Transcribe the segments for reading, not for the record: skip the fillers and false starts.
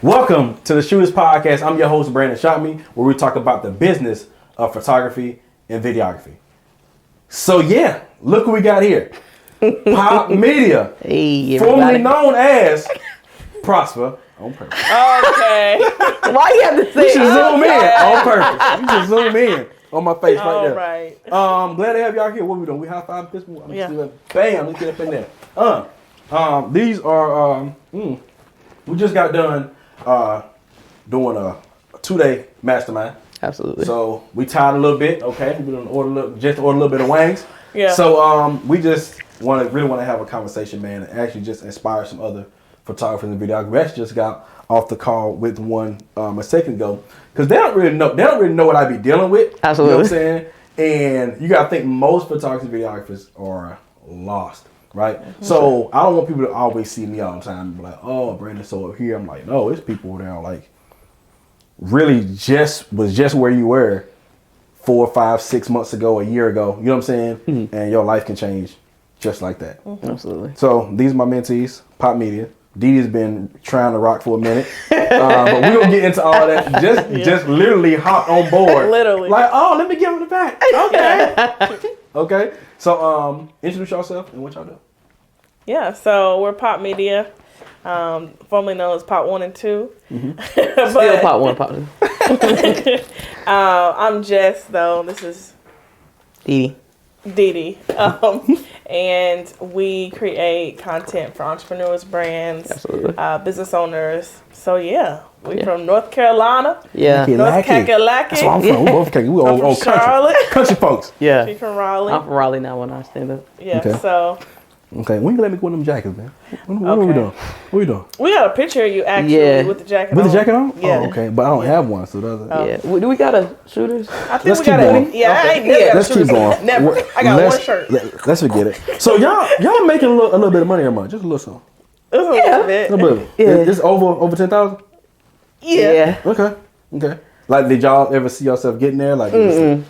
Welcome to the Shooters Podcast. I'm your host, BrandonShotMe, where we talk about the business of photography and videography. So yeah, look what we got here. Pop Media, formerly known as Prosper on Purpose. Okay. Why you have to say You should zoom in on purpose. You should zoom in on my face right there. Right. Glad to have y'all here. What we doing? We high five this one. Yeah. Bam, let's get up in there. These are we just got done doing a 2-day mastermind. Absolutely. So we tired a little bit, okay? We're gonna order a little bit of wings. Yeah. So we just really want to have a conversation, man, and actually just inspire some other photographers and videographers. We actually just got off the call with one a second ago because they don't really know what I be dealing with. Absolutely. You know what I'm saying? And you gotta think most photographers and videographers are lost. Right? Mm-hmm. So I don't want people to always see me all the time and be like, oh, Brandon, so up here. I'm like, no, it's people that are like really was just where you were 4, 5, 6 months ago, a year ago. You know what I'm saying? Mm-hmm. And your life can change just like that. Mm-hmm. Absolutely. So these are my mentees, Pop Media. Didi's been trying to rock for a minute. But we're going to get into all that. Just literally hop on board. Literally. Like, oh, let me give him the back. Okay. Okay. So introduce yourself and what y'all do. Yeah, so we're Pop Media, formerly known as Pop 1 and 2. Mm-hmm. Still Pop 1, Pop 2. I'm Jess, though. This is Didi. And we create content for entrepreneurs, brands, business owners. So yeah, we're from North Carolina. Yeah. North Kakalaki. That's where I'm from. We're both old Charlotte. Country folks. Yeah. She's from Raleigh. I'm from Raleigh now when I stand up. Yeah, okay. So. Okay, when you let me go in them jackets, man? What are we doing? What are we doing? We got a picture of you actually with the jacket on. With the jacket on? Yeah. Oh, okay. But I don't have one, so that's Yeah. Do we got a shooters? I think we got a. Yeah, I ain't never got Let's keep going. Never. I got one shirt. Let's forget it. So y'all making a little bit of money every month, just a little something. It's a little bit. A little bit. Yeah. It's over 10,000. Yeah. Okay. Like, did y'all ever see yourself getting there? Like,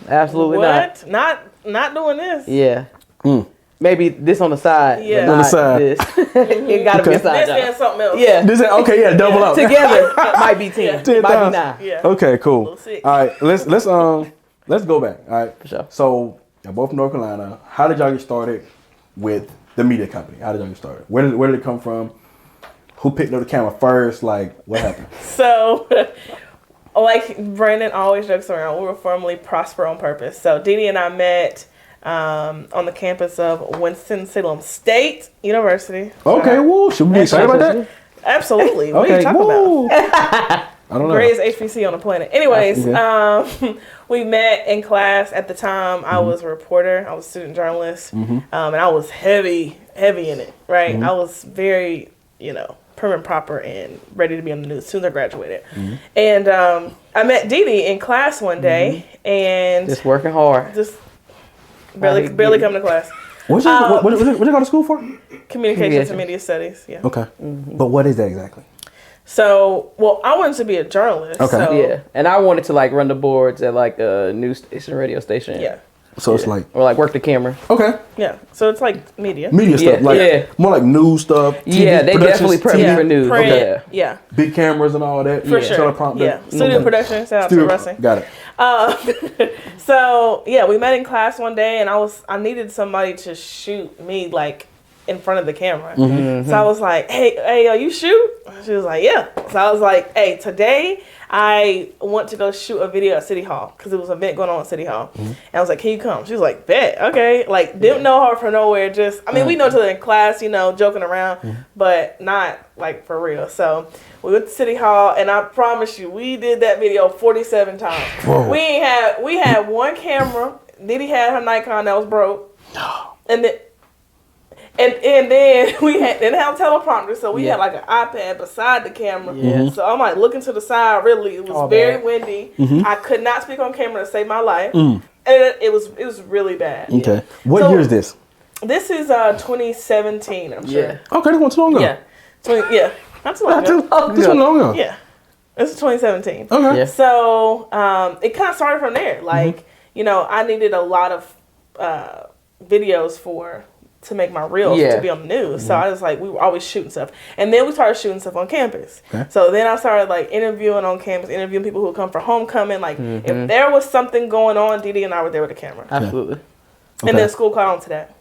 absolutely what? Not doing this. Yeah. Maybe this on the side. Yeah. On the side. This. It gotta be a side This job. and something else. Yeah. Double up. Together might be 10. 10,000. Might be 9. Yeah. Okay, cool. Little 6. All right, let's go back. All right. For sure. So y'all both from North Carolina. How did y'all get started with the media company? How did y'all get started? Where did it come from? Who picked up the camera first? Like, what happened? So, like Brandon always jokes around, we were formerly Prosper on Purpose. So Didi and I met on the campus of Winston-Salem State University. Okay, woo. Should we be excited about that? Absolutely. What are you talking about? I don't know. Greatest HBC on the planet. Anyways, we met in class at the time. I was a reporter. I was a student journalist. And I was heavy in it, right? I was very, prim and proper and ready to be on the news as soon as I graduated. And I met Didi in class one day and just working hard. Just barely coming to class. What you go to school for? Communications and Media Studies. Yeah. Okay. But what is that exactly? So, I wanted to be a journalist. Okay. So, Yeah, and I wanted to run the boards at a news station, radio station. Yeah. So it's like or work the camera. Okay. Yeah. So it's like media. Media stuff, more like news stuff. TV they definitely prep me for news. Print, okay. Yeah. Big cameras and all that. For sure. Teleprompter. Yeah. Studio production. Shout out to Russell. Got it. So we met in class one day, and I needed somebody to shoot me in front of the camera. So I was like, hey, you shoot? She was like, yeah. So I was like, hey, today I want to go shoot a video at City Hall because it was an event going on at City Hall. And I was like, can you come? She was like, bet. Okay. Didn't know her from nowhere. Just, we know each other in class, joking around, but not for real. So we went to City Hall, and I promise you, we did that video 47 times. Whoa. We had one camera. Didi had her Nikon that was broke. And then we didn't have a teleprompter, so we had an iPad beside the camera. So I'm looking to the side. Really, it was very windy. I could not speak on camera to save my life, and it was really bad. Okay, what year is this? This is 2017. I'm sure. Yeah. Okay, this one's too long ago. Yeah, not too long ago. This one long ago. Yeah, this is 2017. Okay. Yeah. So it kind of started from there. I needed a lot of videos for to make my reels to be on the news. So I was like, we were always shooting stuff. And then we started shooting stuff on campus. Okay. So then I started like interviewing on campus, interviewing people who would come for homecoming. Like if there was something going on, Didi and I were there with the camera. Absolutely. Okay. And then school caught on to that.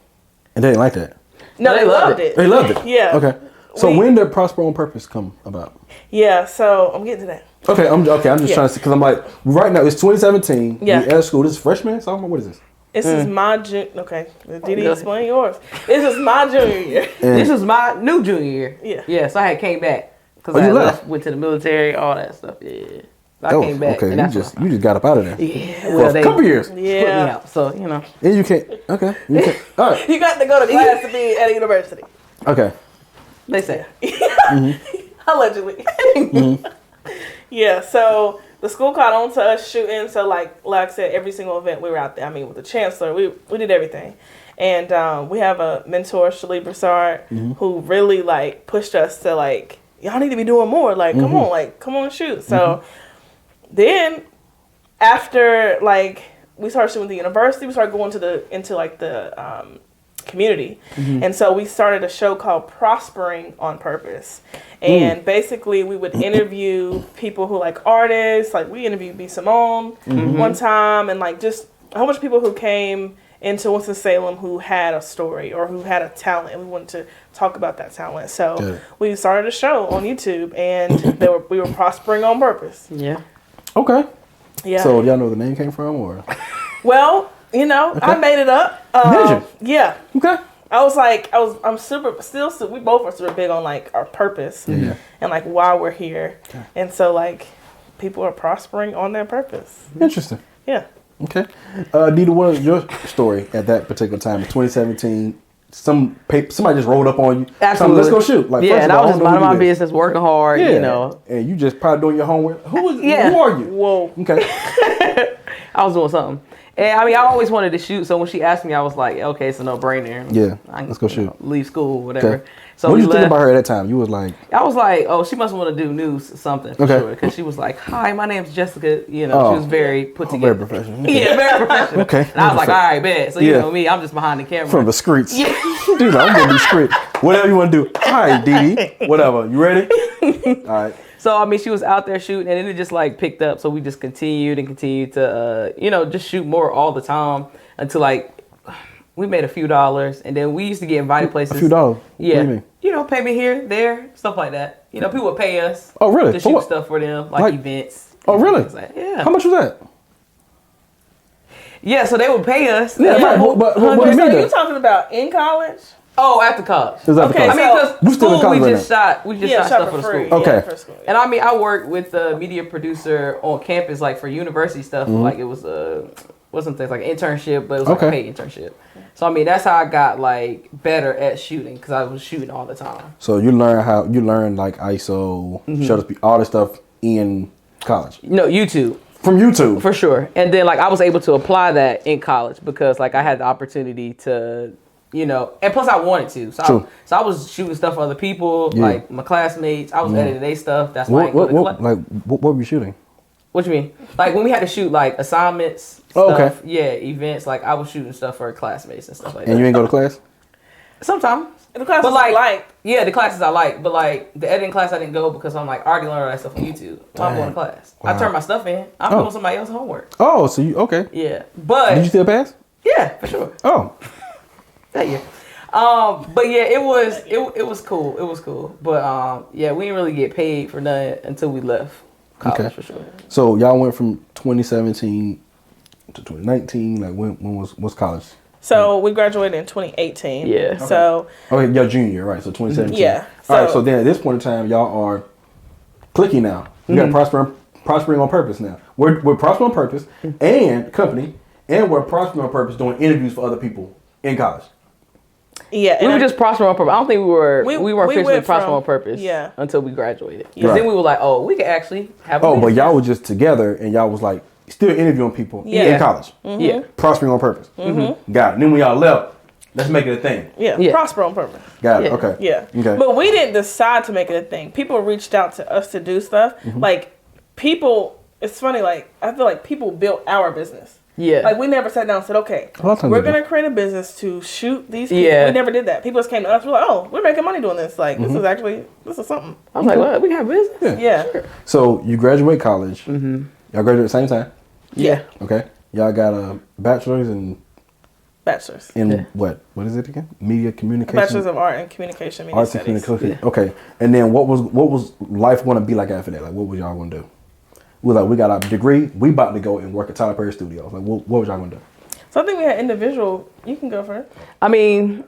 And they didn't like that? No, they loved it. They loved it? Yeah. Okay. So when did Prosper on Purpose come about? Yeah, so I'm getting to that. Okay, I'm just trying to see, because I'm like, right now it's 2017. Yeah. You're at school. This is freshman, sophomore. What is this? This is my okay. Didi, explain yours. This is my junior year. This is my new junior year. Yeah. Yeah. So I had came back because I left, went to the military, all that stuff. Yeah. So I came back. Okay, you just got up out of there. Yeah. Well, for a couple years. Yeah. Put me out. So you know. And you can't. Okay. You can't. All right. You got to go to class to be at a university. Okay. They say. Allegedly. Yeah. So. The school caught on to us shooting, so like I said, every single event we were out there. I mean, with the chancellor, we did everything, and we have a mentor, Shalee Broussard, who really like pushed us to like, y'all need to be doing more. Like, come on, shoot. So then, after like we started shooting the university, we started going into the community, and so we started a show called Prospering on Purpose. And basically, we would interview people who like artists. Like we interviewed B. Simone one time, and like just a whole bunch of people who came into Winston-Salem who had a story or who had a talent, and we wanted to talk about that talent. So we started a show on YouTube, and we were prospering on purpose. Yeah. Okay. Yeah. So y'all know where the name came from, or? Well, I made it up. Did you? Yeah. Okay. I'm we both are super big on like our purpose and like why we're here. Okay. And so like people are prospering on their purpose. Interesting. Yeah. Okay. Dita, what was your story at that particular time in 2017? Somebody just rolled up on you. Absolutely. Let's go shoot. Like, and I was just minding my business, working hard, And you just probably doing your homework. Who are you? Whoa. Okay. I was doing something. And I mean, I always wanted to shoot, so when she asked me, I was like, okay, it's a no-brainer. Yeah, let's go shoot. Leave school, whatever. Okay. So what did you think about her at that time? You was like... I was like, oh, she must want to do news or something, for sure. Because she was like, hi, my name's Jessica. She was very put together. Very professional. Yeah, very professional. Okay. And I was like, all right, bet. So, you know me, I'm just behind the camera. From the streets. Yeah. Dude, I'm going to be straight. Whatever you want to do. All right, Dee. Whatever. You ready? All right. So, I mean, she was out there shooting, and then it just, like, picked up. So, we just continued to, just shoot more all the time until, like, we made a few dollars. And then we used to get invited places. A few dollars? Yeah. What do you mean? Payment here, there, stuff like that. People would pay us. Oh, really? To shoot stuff for them, like events. Oh, really? Yeah. How much was that? Yeah, so they would pay us. Yeah, right. But what do you mean? So you talking about in college? Oh, after college. Okay, I mean, because school, we just shot stuff for the free. school. Okay. Yeah, for school, yeah. And I mean, I worked with a media producer on campus, like for university stuff. Like it was wasn't things like an internship, but it was like a paid internship. So I mean, that's how I got like better at shooting because I was shooting all the time. So you learned like ISO, shutter speed, all this stuff in college. No, YouTube. From YouTube. For sure. And then like I was able to apply that in college because like I had the opportunity to, and plus I wanted to. So I was shooting stuff for other people, like my classmates. I was editing their stuff. That's why what were you shooting? What you mean? Like when we had to shoot like assignments, stuff, events, like I was shooting stuff for classmates and stuff like that. And you ain't go to class? Sometimes. The classes I like. Yeah, the classes I like, but like the editing class I didn't go because I'm like I already learned all that stuff on YouTube. So I'm going to class. Wow. I turn my stuff in. I'm doing somebody else's homework. Oh, so you okay? Yeah, but did you still pass? Yeah, for sure. Oh, that year. But yeah, it was cool. It was cool. But yeah, we didn't really get paid for nothing until we left college for sure. So y'all went from 2017 to 2019. Like when was college? So we graduated in 2018. Yeah. Okay. So. Okay, your junior year, right? So 2017. Yeah. All right. So then at this point in time, y'all are clicking now. You got prospering on purpose now. We're prospering on purpose and company, and we're prospering on purpose doing interviews for other people in college. Yeah, we were just prospering on purpose. I don't think we weren't officially prospering on purpose. Yeah. Until we graduated. Because then we were like, oh, we could actually have. Oh, but y'all were just together, and y'all was like still interviewing people in college. Yeah. Prospering on purpose. Got it. Then when y'all left, let's make it a thing. Yeah. Prosper on purpose. Got it. Okay. Yeah. Okay. But we didn't decide to make it a thing. People reached out to us to do stuff. Like people, it's funny. Like I feel like people built our business. Yeah. Like, we never sat down and said, okay, we're going to create a business to shoot these people. Yeah. We never did that. People just came to us. We're like, oh, we're making money doing this. Like, this is something. I was like, what? We have business? Yeah. Sure. So you graduate college. Y'all graduate at the same time? Yeah. Okay. Y'all got a bachelor's in what? What is it again? Media communication. Bachelor's of Art and Communication. Media Arts and Studies. communication. Yeah. Okay. And then what was life going to be like after that? Like, what was y'all going to do? We got our degree. We about to go and work at Tyler Perry Studios. Like, what was y'all going to do? So I think we had individual. You can go first. I mean,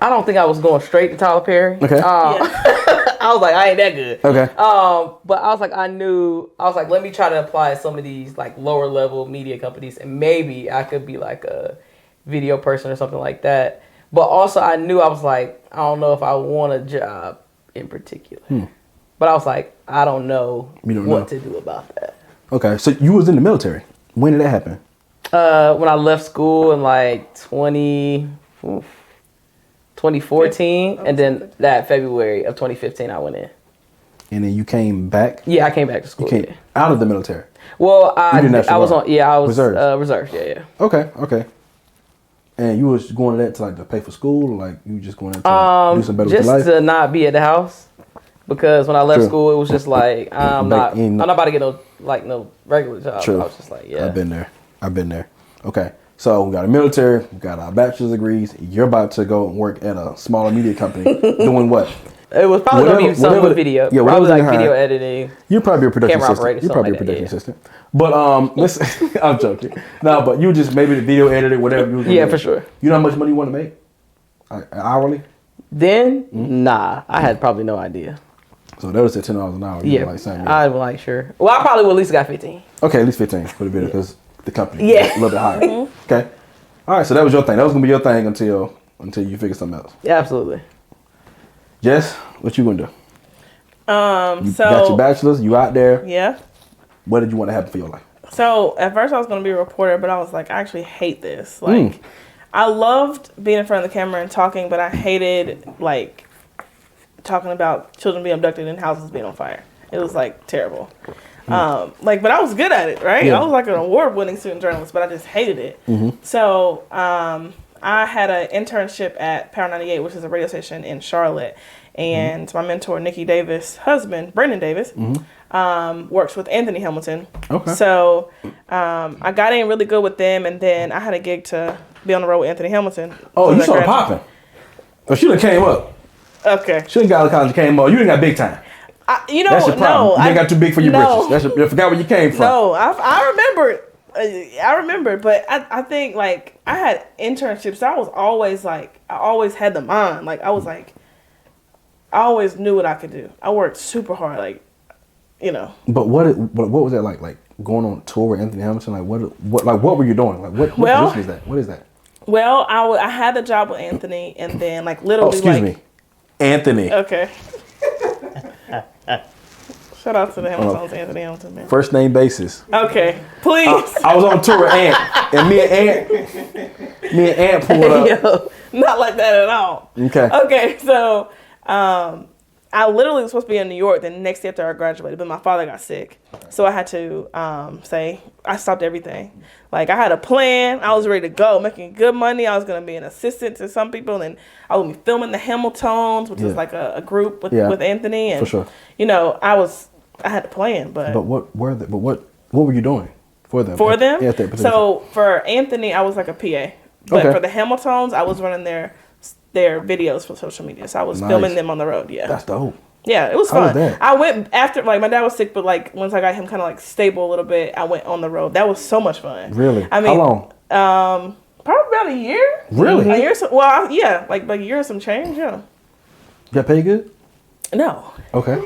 I don't think I was going straight to Tyler Perry. Okay. I was like, I ain't that good. Okay. But I was like, let me try to apply some of these like lower level media companies, and maybe I could be like a video person or something like that. But also I knew, I was like, I don't know if I want a job in particular. But I was like, I don't know what to do about that. Okay, so you was in the military. When did that happen? When I left school in like 2014, and then that February of 2015 I went in. And then you came back? Yeah, I came back to school. You came out of the military? Well, I was reserves. Yeah. Okay. And you was going to that to pay for school, or like you just going to do some better with your life? Just to not be at the house, because when I left school, it was just like I'm not about to get no regular job. True. I was just like, yeah. I've been there. Okay, so we got a military, we got our bachelor's degrees. You're about to go and work at a smaller media company, doing what? It was probably going to be something with video. Yeah, probably like video editing. You're probably a production camera assistant. operator, You're probably a like production assistant. But listen, I'm joking. No, but you just maybe the video editor, whatever you was gonna do. For sure. You know how much money you want to make? Hourly? Then, nah, I had probably no idea. So that was at $10 an hour. Yeah, I was like, sure. Well, I probably would at least got 15. Okay, at least 15 for the video because the company Yeah. is a little bit higher. Okay. All right, so that was your thing. That was gonna be your thing until you figure something else. Yeah, absolutely. Jess, what you gonna do? You So got your bachelor's. You out there. Yeah. What did you want to happen for your life? So at first I was going to be a reporter, but I was like, I actually hate this. Like, I loved being in front of the camera and talking, but I hated like talking about children being abducted and houses being on fire. It was like terrible. But I was good at it, right? Yeah. I was like an award-winning student journalist, but I just hated it. So I had an internship at Power 98, which is a radio station in Charlotte. And my mentor, Nikki Davis' husband, Brandon Davis, works with Anthony Hamilton. Okay. So I got in really good with them, and then I had a gig to be on the road with Anthony Hamilton. Oh, you started popping. Oh, she done came up. Okay. She done got out of college and came up. You didn't got big time. That's your problem. No. You ain't got too big for your britches. I forgot where you came from. No, I remember, but I think like I had internships. So I was always like, I always had the mind. Like I was like, I always knew what I could do. I worked super hard, like, you know. But what was that like? Like going on tour with Anthony Hamilton? Like what were you doing? Like what position is that? What is that? Well, I had the job with Anthony, and then like literally. Excuse me, Anthony. Okay. Shout out to the Hamiltons, Anthony Hamilton, man. First name basis. Okay, please. I was on tour with Ant, and me and Ant pulled up. Yo, not like that at all. Okay, so I literally was supposed to be in New York the next day after I graduated, but my father got sick. So I had to say, I stopped everything. Like, I had a plan. I was ready to go, making good money. I was going to be an assistant to some people, and then I would be filming the Hamiltons, which is like a group with Anthony. And, for sure. You know, I had a plan, but what were you doing for them? For them? Yeah, so for Anthony, I was like a PA. But for the Hamiltons, I was running their videos for social media. So I was filming them on the road. Yeah. That's dope. Yeah, it was fun. Was that? I went after, like, my dad was sick, but like once I got him kind of like stable a little bit, I went on the road. That was so much fun. Really? I mean, how long? Probably about a year. Really? A year. Well, yeah, like a year and some change. Yeah. You got paid good? No. Okay.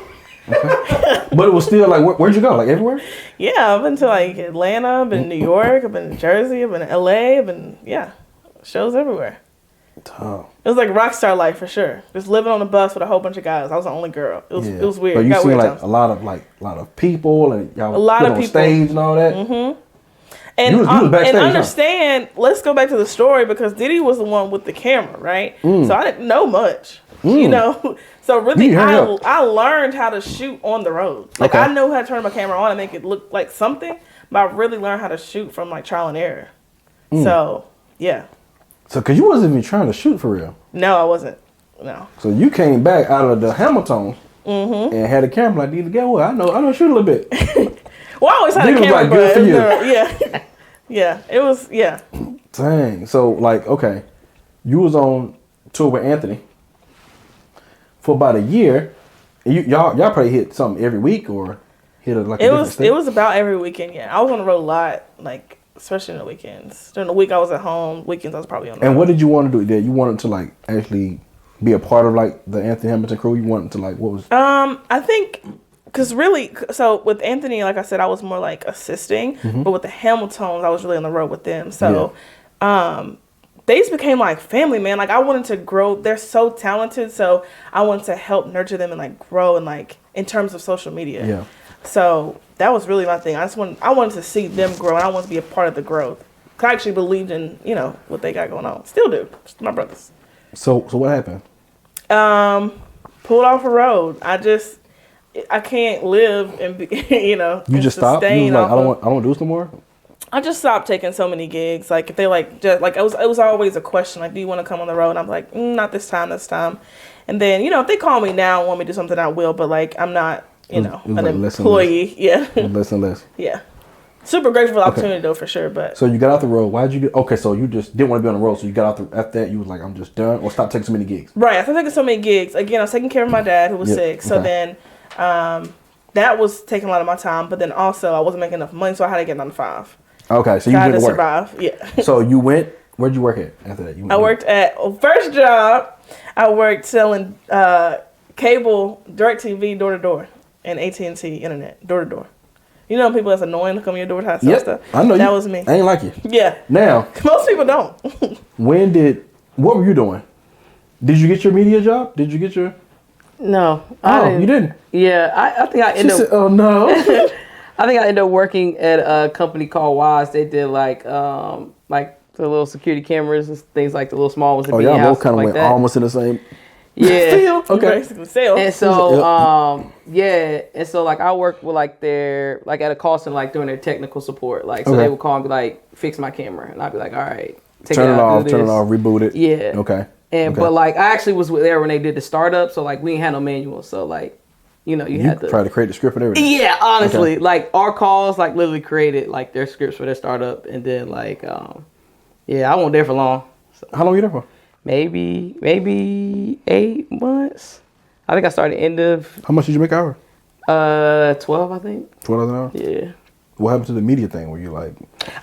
But it was still like, where'd you go? Like everywhere? Yeah, I've been to like Atlanta, I've been to New York, I've been to Jersey, I've been to LA, I've been, shows everywhere. Oh. It was like rock star life for sure. Just living on the bus with a whole bunch of guys. I was the only girl. It was weird. But you seen like a lot of people and y'all a lot of people on stage and all that. Mm-hmm. And you was backstage, and understand. Let's go back to the story because Diddy was the one with the camera, right? So I didn't know much, you know. So really, I learned how to shoot on the road. Like I know how to turn my camera on and make it look like something, but I really learned how to shoot from like trial and error. So yeah. So because you wasn't even trying to shoot for real. No, I wasn't. No. So you came back out of the Hamilton and had a camera like, get what? I know shoot a little bit. Well, I always had a camera, like, good for you. Yeah. Yeah. It was, yeah. Dang. So like, okay, you was on tour with Anthony for about a year. And y'all probably hit something every week or hit a different state? It was about every weekend, yeah. I was on the road a lot, like especially in the weekends. During the week I was at home. Weekends I was probably on the road. And what did you want to do there? You wanted to like actually be a part of like the Anthony Hamilton crew? You wanted to like, what was? I think, cause really, so with Anthony, like I said, I was more like assisting, but with the Hamiltons, I was really on the road with them. So, they just became like family, man. Like I wanted to grow. They're so talented, so I wanted to help nurture them and like grow and like in terms of social media. Yeah. So that was really my thing. I wanted to see them grow, and I wanted to be a part of the growth. Cause I actually believed in what they got going on. Still do. My brothers. So what happened? Pulled off a road. I can't live and be, You just stopped. You was like, I don't want to do this no more. I just stopped taking so many gigs. Like if they it was always a question. Like, do you want to come on the road? And I'm like, not this time. And then if they call me now and want me to do something, I will. But like I'm not, an like employee. Yeah. Less and less. Yeah. Super grateful for the opportunity though, for sure. But so you got out the road. Why did you do? Okay, so you just didn't want to be on the road. So you got out after that. You was like, I'm just done, or stop taking so many gigs. Right. I started taking so many gigs. Again, I was taking care of my dad who was sick. So then, that was taking a lot of my time. But then also I wasn't making enough money, so I had to get 9 to 5. Okay, so you went to work. Survive. Yeah. So you went. Where'd you work at after that? I worked at first job. I worked selling cable, DirecTV, door to door, and AT&T internet, door to door. You know people that's annoying to come to your door to sell stuff. I know that was me. I ain't like you. Yeah. Now, most people don't. What were you doing? Did you get your media job? Did you get your? No. You didn't. Yeah, I think I ended up. Oh no. I think I ended up working at a company called Wise. They did like the little security cameras and things like the little small ones. Oh, y'all both kind of went almost in the same. Yeah. Okay. Basically sales. And so and so like I worked with like their like at a call center like doing their technical support. Like so they would call and be like, fix my camera, and I'd be like, all right, turn it off, reboot it. Yeah. Okay. But like I actually was there when they did the startup, so like we didn't have no manual, so like you had to try to create the script and everything. Yeah, honestly, like our calls like literally created like their scripts for their startup, and then like I wasn't there for long. So. How long were you there for? Maybe 8 months. I think I started end of. How much did you make an hour? 12, I think. $12 an hour. Yeah. What happened to the media thing? Were you like?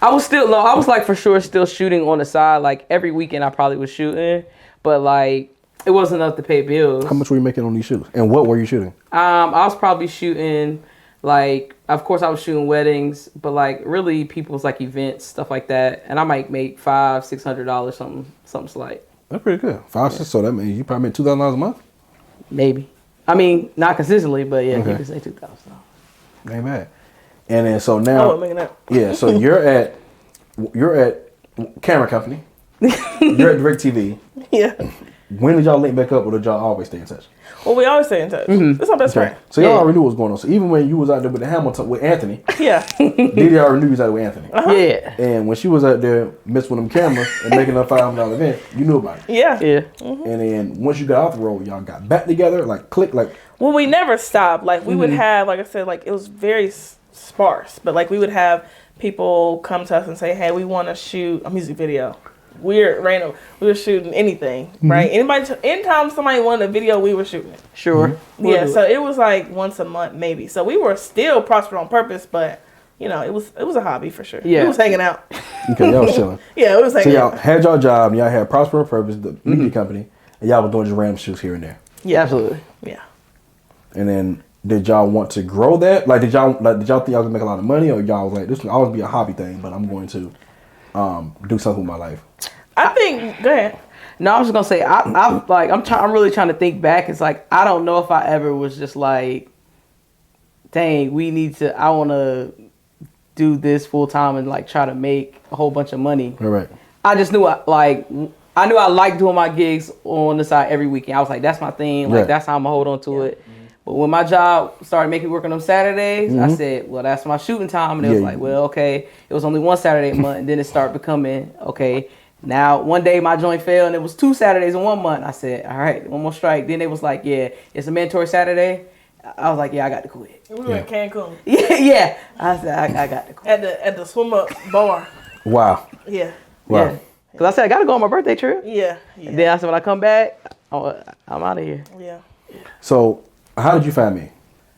I was like for sure still shooting on the side. Like every weekend I probably was shooting, but like it wasn't enough to pay bills. How much were you making on these shoots? And what were you shooting? I was probably shooting like, of course I was shooting weddings, but like really people's like events, stuff like that. And I might make $500-$600, something slight. That's pretty good. 5, 6. So that means you probably made $2,000 a month. Maybe. I mean, not consistently, but yeah, you can say $2,000. Ain't bad. And then so now, so you're at camera company. You're at DirecTV. Yeah. When did y'all link back up, or did y'all always stay in touch? Well, we always stay in touch. Mm-hmm. That's our best friend. So y'all already knew what was going on. So even when you was out there with the Hamilton with Anthony, Didi already knew you was out there with Anthony. Yeah. And when she was out there messing with them cameras and making a $500 event, you knew about it. Yeah. Yeah. Mm-hmm. And then once you got off the road, y'all got back together, like click, like. Well, we never stopped. Like we would have, like I said, like it was very sparse, but like we would have people come to us and say, "Hey, we want to shoot a music video." We're random. We were shooting anything, right? Anytime somebody wanted a video, we were shooting it. Sure. Mm-hmm. Yeah. So it was like once a month, maybe. So we were still prospered on purpose, but it was a hobby for sure. Yeah. We was hanging out. Okay, y'all was chilling. Yeah, it was hanging out. So y'all had y'all job, and y'all had prosper on purpose, the media company, and y'all were doing just random shoots here and there. Yeah, absolutely. Yeah. And then did y'all want to grow that? Like did y'all think y'all could make a lot of money, or y'all was like, this will always be a hobby thing, but I'm going to do something with my life? I think. Go ahead. No, I was just gonna say I'm really trying to think back. It's like I don't know if I ever was just like, dang, I want to do this full time and like try to make a whole bunch of money. Right. I just knew I liked doing my gigs on the side every weekend. I was like, that's my thing. Like that's how I'm gonna hold on to it. But when my job started making me work on them Saturdays, I said, well, that's my shooting time. And it was like, well, okay, it was only one Saturday a month. And then it started becoming, okay, now one day my joint failed and it was 2 Saturdays in 1 month. I said, all right, one more strike. Then they was like, yeah, it's a mandatory Saturday. I was like, yeah, I got to quit. We were in Cancun. Yeah. I said, I got to quit. At the swim up bar. Wow. Yeah. Wow. Yeah. Because I said, I got to go on my birthday trip. Yeah. And then I said, when I come back, I'm out of here. Yeah. So, how did you find me?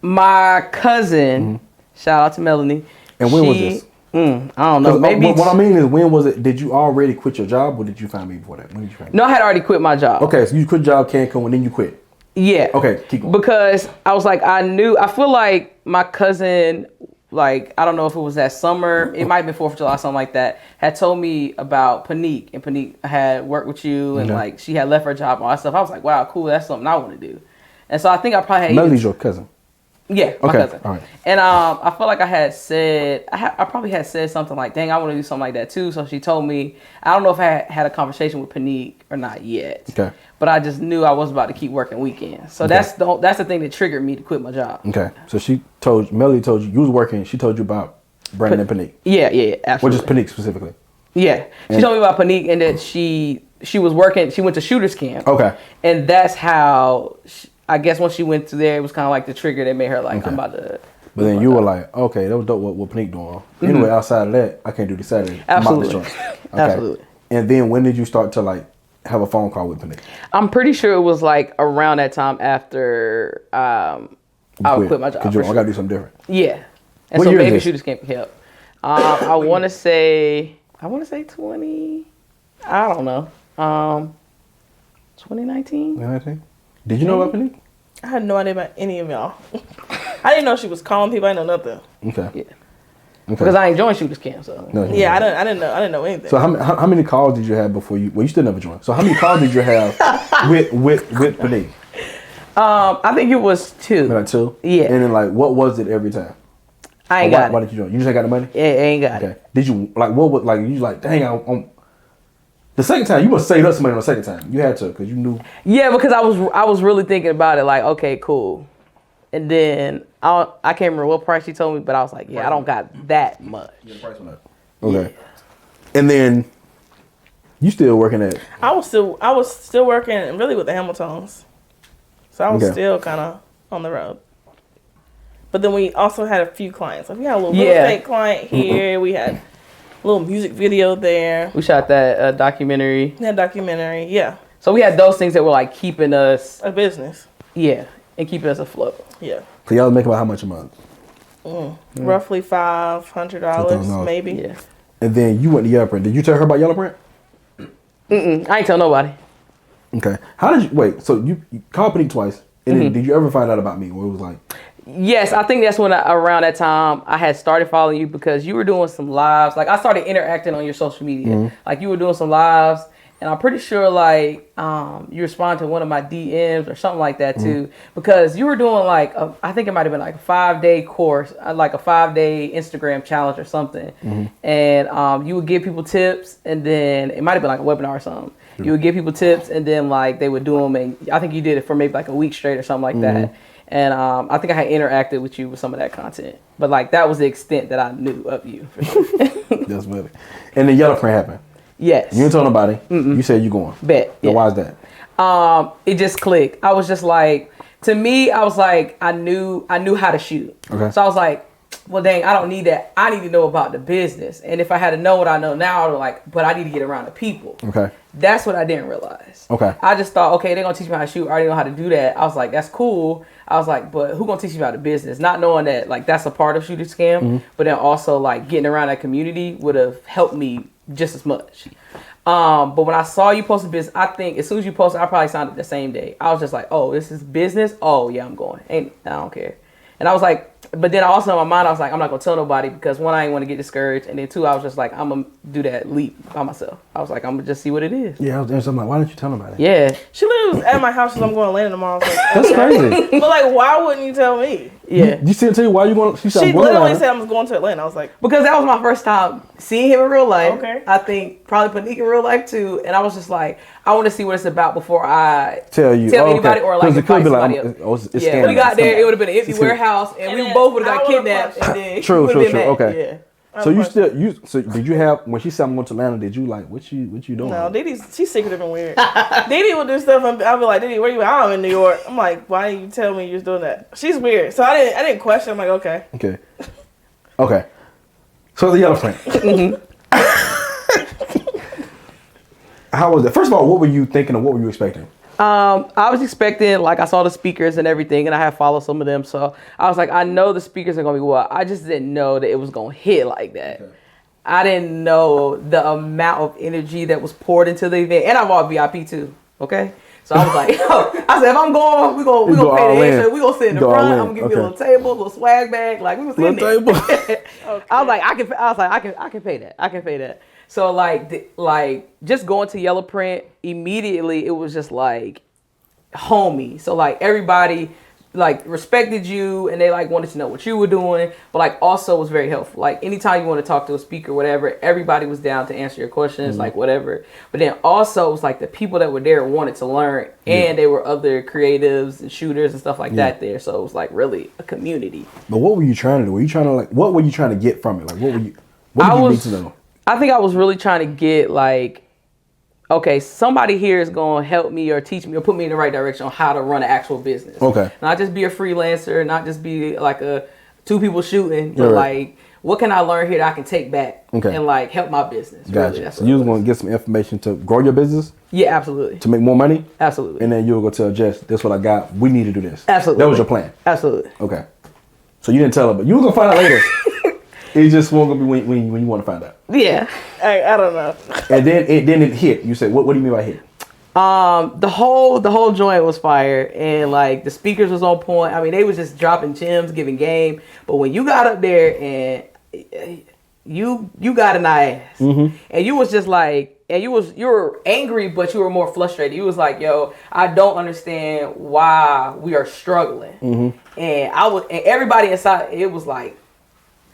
My cousin, shout out to Melanie. And when was this? I don't know. Maybe what I mean is, when was it? Did you already quit your job, or did you find me before that? When did you find me? No, I had already quit my job. Okay, so you quit your job, Cancun, and then you quit. Yeah. Okay, keep going. Because I was like, I feel like my cousin, like, I don't know if it was that summer, it might have been 4th of July, something like that, had told me about Panique. And Panique had worked with you, and like, she had left her job and all that stuff. I was like, wow, cool, that's something I want to do. And so I think I probably had... Melody's your cousin. Yeah, my cousin. All right. And I felt like I had said, I probably had said something like, dang, I want to do something like that too. So she told me, I don't know if I had a conversation with Panique or not yet. Okay. But I just knew I was about to keep working weekends. So that's the thing that triggered me to quit my job. Okay. So Melody told you was working, she told you about Brandon and Panique. Yeah, absolutely. Or just Panique specifically. Yeah. She told me about Panique and that she was working, she went to shooters camp. Okay. And that's how... I guess once she went to there, it was kind of like the trigger that made her like, I'm about to... But then you were like, okay, that was dope what Panique doing. Anyway, outside of that, I can't do this Saturday. Absolutely. Okay. Absolutely. And then when did you start to like have a phone call with Panique? I'm pretty sure it was like around that time after I would quit my job. Because I got to do something different. Yeah. And what so year maybe is this? shooters can't help. I want to say 20, I don't know. 2019? 2019? Did you know about Panique? I had no idea about any of y'all. I didn't know she was calling people. I didn't know nothing. Okay. Yeah. Okay. Because I ain't joined shooters camp, so. No, yeah, I didn't know anything. So how many calls did you have before you? Well, you still never joined. So how many calls did you have with Panique? I think it was 2. Like 2. Yeah. And then like, what was it every time? I ain't got it. Why did you join? You just ain't got the money? Yeah, I ain't got it. Did you like what would like you like? Dang, I'm the second time you must save up some money on the second time. You had to because you knew. Yeah, because I was really thinking about it. Like, okay, cool. And then I can't remember what price she told me, but I was like, yeah, I don't got that much. Yeah, the price went up. Okay. Yeah. And then you still working at? I was still working really with the Hamiltons, so I was still kind of on the road. But then we also had a few clients. Like we had a little real estate client here. We had a little music video there. We shot that documentary. That documentary, yeah. So we had those things that were like keeping us a business. Yeah, and keeping us afloat. Yeah. So y'all make about how much a month? Roughly $500, maybe. Yeah. And then you went to Yellow Print. Did you tell her about Yellow Print? I ain't tell nobody. Okay. How did you wait? So you called Panique twice, and then did you ever find out about me? Where it was like? Yes, I think that's when around that time I had started following you because you were doing some lives. Like I started interacting on your social media. Like you were doing some lives, and I'm pretty sure like you responded to one of my DMs or something like that too. Because you were doing like I think it might have been like a 5-day course, like a 5-day Instagram challenge or something. And you would give people tips, and then it might have been like a webinar or something. You would give people tips, and then like they would do them, and I think you did it for maybe like a week straight or something like that. And I think I had interacted with you with some of that content. But like that was the extent that I knew of you. For sure. That's funny. And then Yellow Print happened. Yes. You didn't tell nobody. You said you going. Bet. So why is that? It just clicked. I was just like, to me, I was like, I knew how to shoot. Okay. So I was like, well, dang, I don't need that. I need to know about the business. And if I had to know what I know now, I was like, but I need to get around the people. Okay. That's what I didn't realize. Okay. I just thought, okay, they're going to teach me how to shoot. I already know how to do that. I was like, that's cool. I was like, but who going to teach me about the business? Not knowing that, like, that's a part of Shooter Scam. But then also, like, getting around that community would have helped me just as much. But when I saw you post a business, I think as soon as you posted, I probably signed it the same day. I was just like, oh, this is business? Oh, yeah, I'm going. I don't care. And I was like, but then also in my mind, I was like, I'm not going to tell nobody because one, I ain't want to get discouraged. And then two, I was just like, I'm going to do that leap by myself. I was like, I'm going to just see what it is. Yeah, I was there. So I'm like, why didn't you tell nobody? Yeah. She lives at my house because I'm going to land tomorrow. I was like, that's crazy. But like, why wouldn't you tell me? Yeah. You still tell you why you going? She said, She I'm going to literally Atlanta. said I was going to Atlanta. I was like, Because that was my first time seeing him in real life. Okay. I think probably Panik in real life too. And I was just like, I want to see what it's about before I Tell anybody or like it could invite be somebody like, else. oh, it's Yeah, when we got there, it would have been an empty warehouse, and we then both would have I got would've kidnapped. punched. And then True. he would've been mad. Okay. Yeah. So so did you have, when she said I'm going to Atlanta, did you like, what you doing? no, she's secretive and weird. Didi will do stuff, and I'll be like, Didi, where you at? I'm in New York. I'm like, why didn't you tell me you was doing that? She's weird. So I didn't question. I'm like, okay. Okay. So the yellow print. How was it? First of all, what were you thinking and what were you expecting? I was expecting, like, I saw the speakers and everything, and I had followed some of them. So I was like, I know the speakers are going to be what? I just didn't know that it was going to hit like that. Okay. I didn't know the amount of energy that was poured into the event. And I bought VIP too. Okay. So I was like, I said, if I'm going, we're going to pay the extra. We're going to sit in the front. I'm going to give you a little table, a little swag bag. Like, we was in there. Okay. I was like, I can pay that. I can pay that. So like just going to Yellow Print immediately, it was just like homey. So like everybody like respected you and they like wanted to know what you were doing, but like also was very helpful. Like anytime you want to talk to a speaker, whatever, everybody was down to answer your questions, like whatever. But then also it was like the people that were there wanted to learn, and they were other creatives and shooters and stuff like that there. So it was like really a community. But what were you trying to do? Were you trying to like, what were you trying to get from it? Like what did you need to know? I think I was really trying to get like, okay, somebody here is going to help me or teach me or put me in the right direction on how to run an actual business. Okay. Not just be a freelancer, not just be like two people shooting, but like, what can I learn here that I can take back and like help my business? Gotcha. Really, so you was going to get some information to grow your business? Yeah, absolutely. To make more money? Absolutely. And then you will go tell Jess, this is what I got. We need to do this. Absolutely. That was your plan? Absolutely. Okay. So you didn't tell her, but you were going to find out later. It just won't gonna be when you want to find out. Yeah, I don't know. And then it hit. You said, what do you mean by hit? The whole joint was fire, and like the speakers was on point. I mean, they was just dropping gems, giving game. But when you got up there and you got an ass, and you was just like, and you were angry, but you were more frustrated. You was like, yo, I don't understand why we are struggling, and everybody inside it was like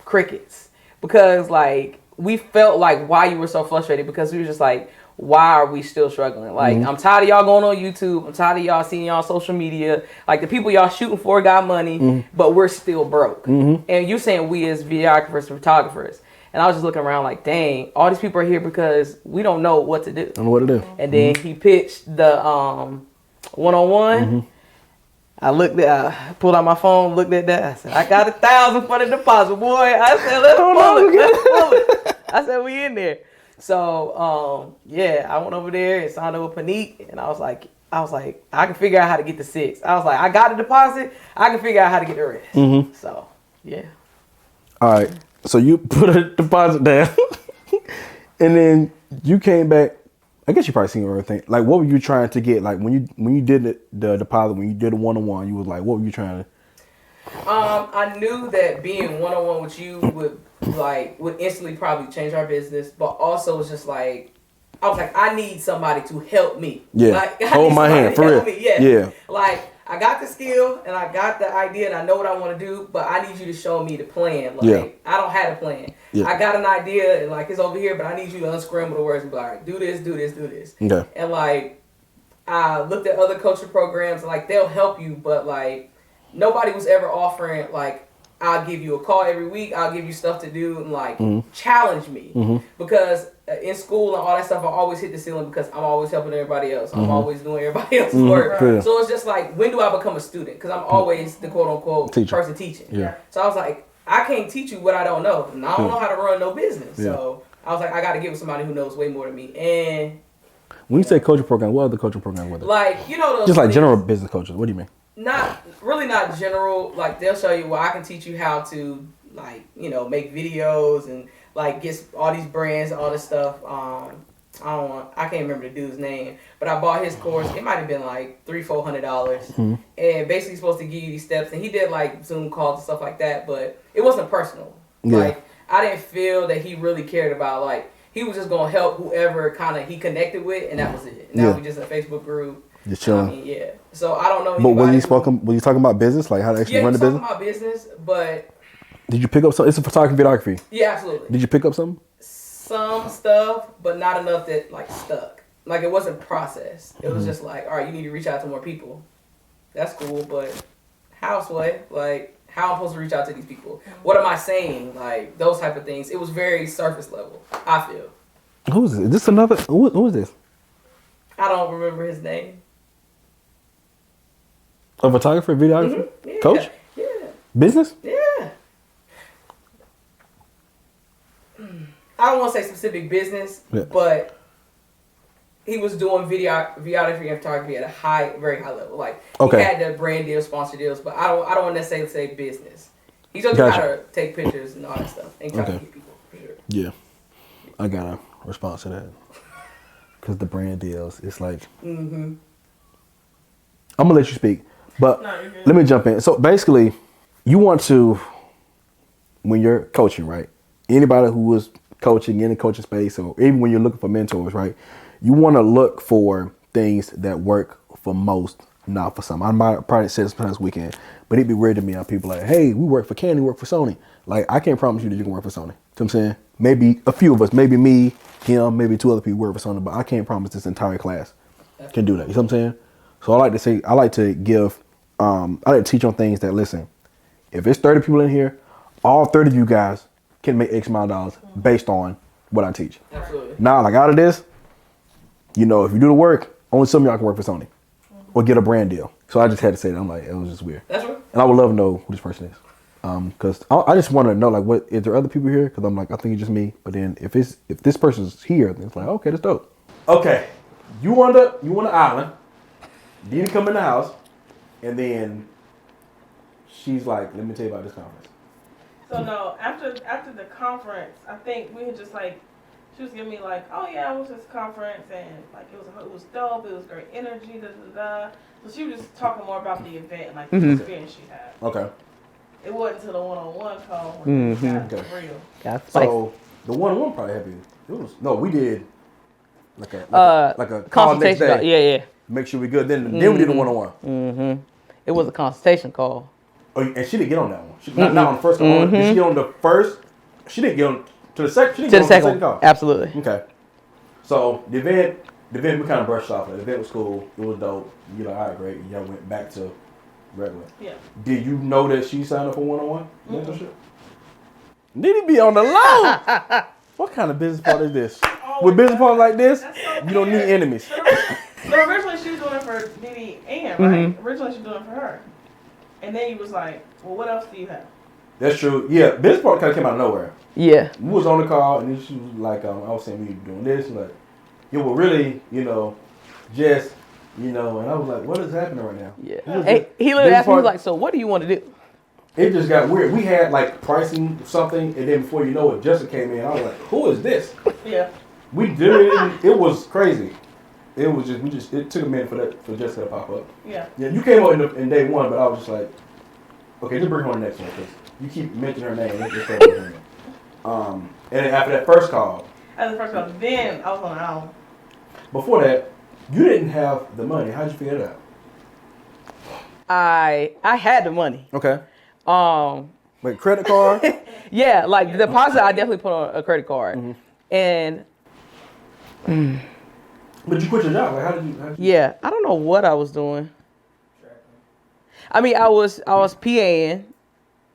crickets, because like we felt like why you were so frustrated, because we were just like, why are we still struggling? Like I'm tired of y'all going on YouTube, I'm tired of y'all seeing y'all on social media, like the people y'all shooting for got money, but we're still broke. And you saying we as videographers and photographers, and I was just looking around like, dang, all these people are here because we don't know what to do. I don't know what to do. And then he pitched the one-on-one. I pulled out my phone, looked at that. I said, I got 1,000 for the deposit, boy. I said, let's pull it. I said, we in there. So, I went over there and signed up with Panik, and I was like, I can figure out how to get the 6. I was like, I got a deposit. I can figure out how to get the rest. So, yeah. All right. So you put a deposit down, and then you came back. I guess you probably seen everything. Like, what were you trying to get? Like, when you did the deposit, when you did a one-on-one, you was like, what were you trying to? I knew that being one-on-one with you would instantly probably change our business, but also it's just like, I was like, I need somebody to help me. Yeah. Like, hold my hand for real. Yeah. Like, I got the skill and I got the idea and I know what I want to do, but I need you to show me the plan. Like, I don't have a plan. Yeah. I got an idea and like it's over here, but I need you to unscramble the words and be like, all right, do this, do this, do this. Okay. And like, I looked at other coaching programs and like they'll help you, but like nobody was ever offering like, I'll give you a call every week, I'll give you stuff to do and like challenge me. Because in school and all that stuff, I always hit the ceiling because I'm always helping everybody else. I'm always doing everybody else's work. So it's just like, when do I become a student? Because I'm always the quote unquote person teaching. Yeah. So I was like, I can't teach you what I don't know. And I don't know how to run no business. Yeah. So I was like, I got to get with somebody who knows way more than me. And when you say coaching program, what other coaching program was it? Like, you know, those just like general business coaches. What do you mean? Not general. Like, they'll show you, well, I can teach you how to, like, you know, make videos and like get all these brands and all this stuff. I can't remember the dude's name, but I bought his course. It might have been like $300-$400, and basically supposed to give you these steps. And he did like Zoom calls and stuff like that, but it wasn't personal. Yeah. Like, I didn't feel that he really cared about, like, he was just gonna help whoever kind of he connected with, and that was it. And now we just a Facebook group. Just chilling. I mean, yeah. So I don't know. But when you talking about business, like how to actually run the business? Yeah, talking about business, but. Did you pick up something? It's a photography, videography. Yeah, absolutely. Did you pick up something? Some stuff, but not enough that like stuck. Like it wasn't processed. It was just like, all right, you need to reach out to more people. That's cool, but houseway, like how I'm supposed to reach out to these people? What am I saying? Like those type of things. It was very surface level. I feel. Who is this? Is this another? Who is this? I don't remember his name. A photographer, videographer, Yeah. coach, Yeah. business. Yeah. I don't want to say specific business, but he was doing videography and photography at a very high level. Like he had the brand deals, sponsor deals, but I don't necessarily say business. He just how to take pictures and all that stuff and try to get people for sure. Yeah, I got a response to that because the brand deals. It's like I'm gonna let you speak, but let me jump in. So basically, you want to when you're coaching, right? Anybody who was coaching in the coaching space, or even when you're looking for mentors, right? You want to look for things that work for most, not for some. I might probably say this sometimes weekend, but it'd be weird to me how people are like, hey, we work for Canon, we work for Sony. Like, I can't promise you that you can work for Sony. You know what I'm saying? Maybe a few of us, maybe me, him, maybe 2 other people work for Sony, but I can't promise this entire class can do that. You know what I'm saying? So I like to say, I like to teach on things that, listen, if it's 30 people in here, all 30 of you guys can make X amount of dollars based on what I teach. Absolutely. Now, like out of this, you know, if you do the work, only some of y'all can work for Sony or get a brand deal. So I just had to say that. I'm like, it was just weird. That's right. And I would love to know who this person is. Because I just want to know, like, what is there other people here? Because I'm like, I think it's just me. But then if this person's here, then it's like, okay, that's dope. Okay, you on the island. Didn't come in the house, and then she's like, let me tell you about this conference. So no, after the conference, I think we had just like, she was giving me like, oh yeah, I was at this conference and like it was dope, it was great energy, da da da. So she was just talking more about the event and like the experience she had. Okay. It wasn't until the one-on-one call when it got real. That's so the one-on-one probably had you. We did like a call next day. Yeah. Make sure we good. Then we did the one-on-one. It was a consultation call. Oh, and she didn't get on that one. Not on the first call. Did she get on the first? She didn't get on to the second. She didn't get on the second call. Absolutely. Okay. So the event we kind of brushed off. The event was cool. It was dope. You know, all right, great. Y'all went back to regular. Yeah. Did you know that she signed up for one-on-one mentorship? Need to be on the low. What kind of business part is this? With business partners like this, you don't need enemies. So originally she was doing it for Didi Ann, right? Originally she was doing it for her. And then he was like, well, what else do you have? That's true. Yeah, business partner kind of came out of nowhere. Yeah. We was on the call, and then she was like, I was saying we were doing this. And like, you were really, just, and I was like, what is happening right now? Yeah. He literally asked me, like, so what do you want to do? It just got weird. We had like pricing something, and then before you know it, Jessica came in. I was like, who is this? Yeah. We did it. It was crazy. It was just, it took a minute for Jessica to pop up. Yeah. Yeah, you came up in day one, but I was just like, okay, just bring her on the next one, because you keep mentioning her name. Let's just start with her name. And then after that first call. After the first call, then I was on the island. Before that, you didn't have the money. How'd you figure it out? I had the money. Okay. Like credit card? Yeah, like the deposit I definitely put on a credit card. And but you quit your job. Like how did you Yeah, I don't know what I was doing. I mean, I was PAing.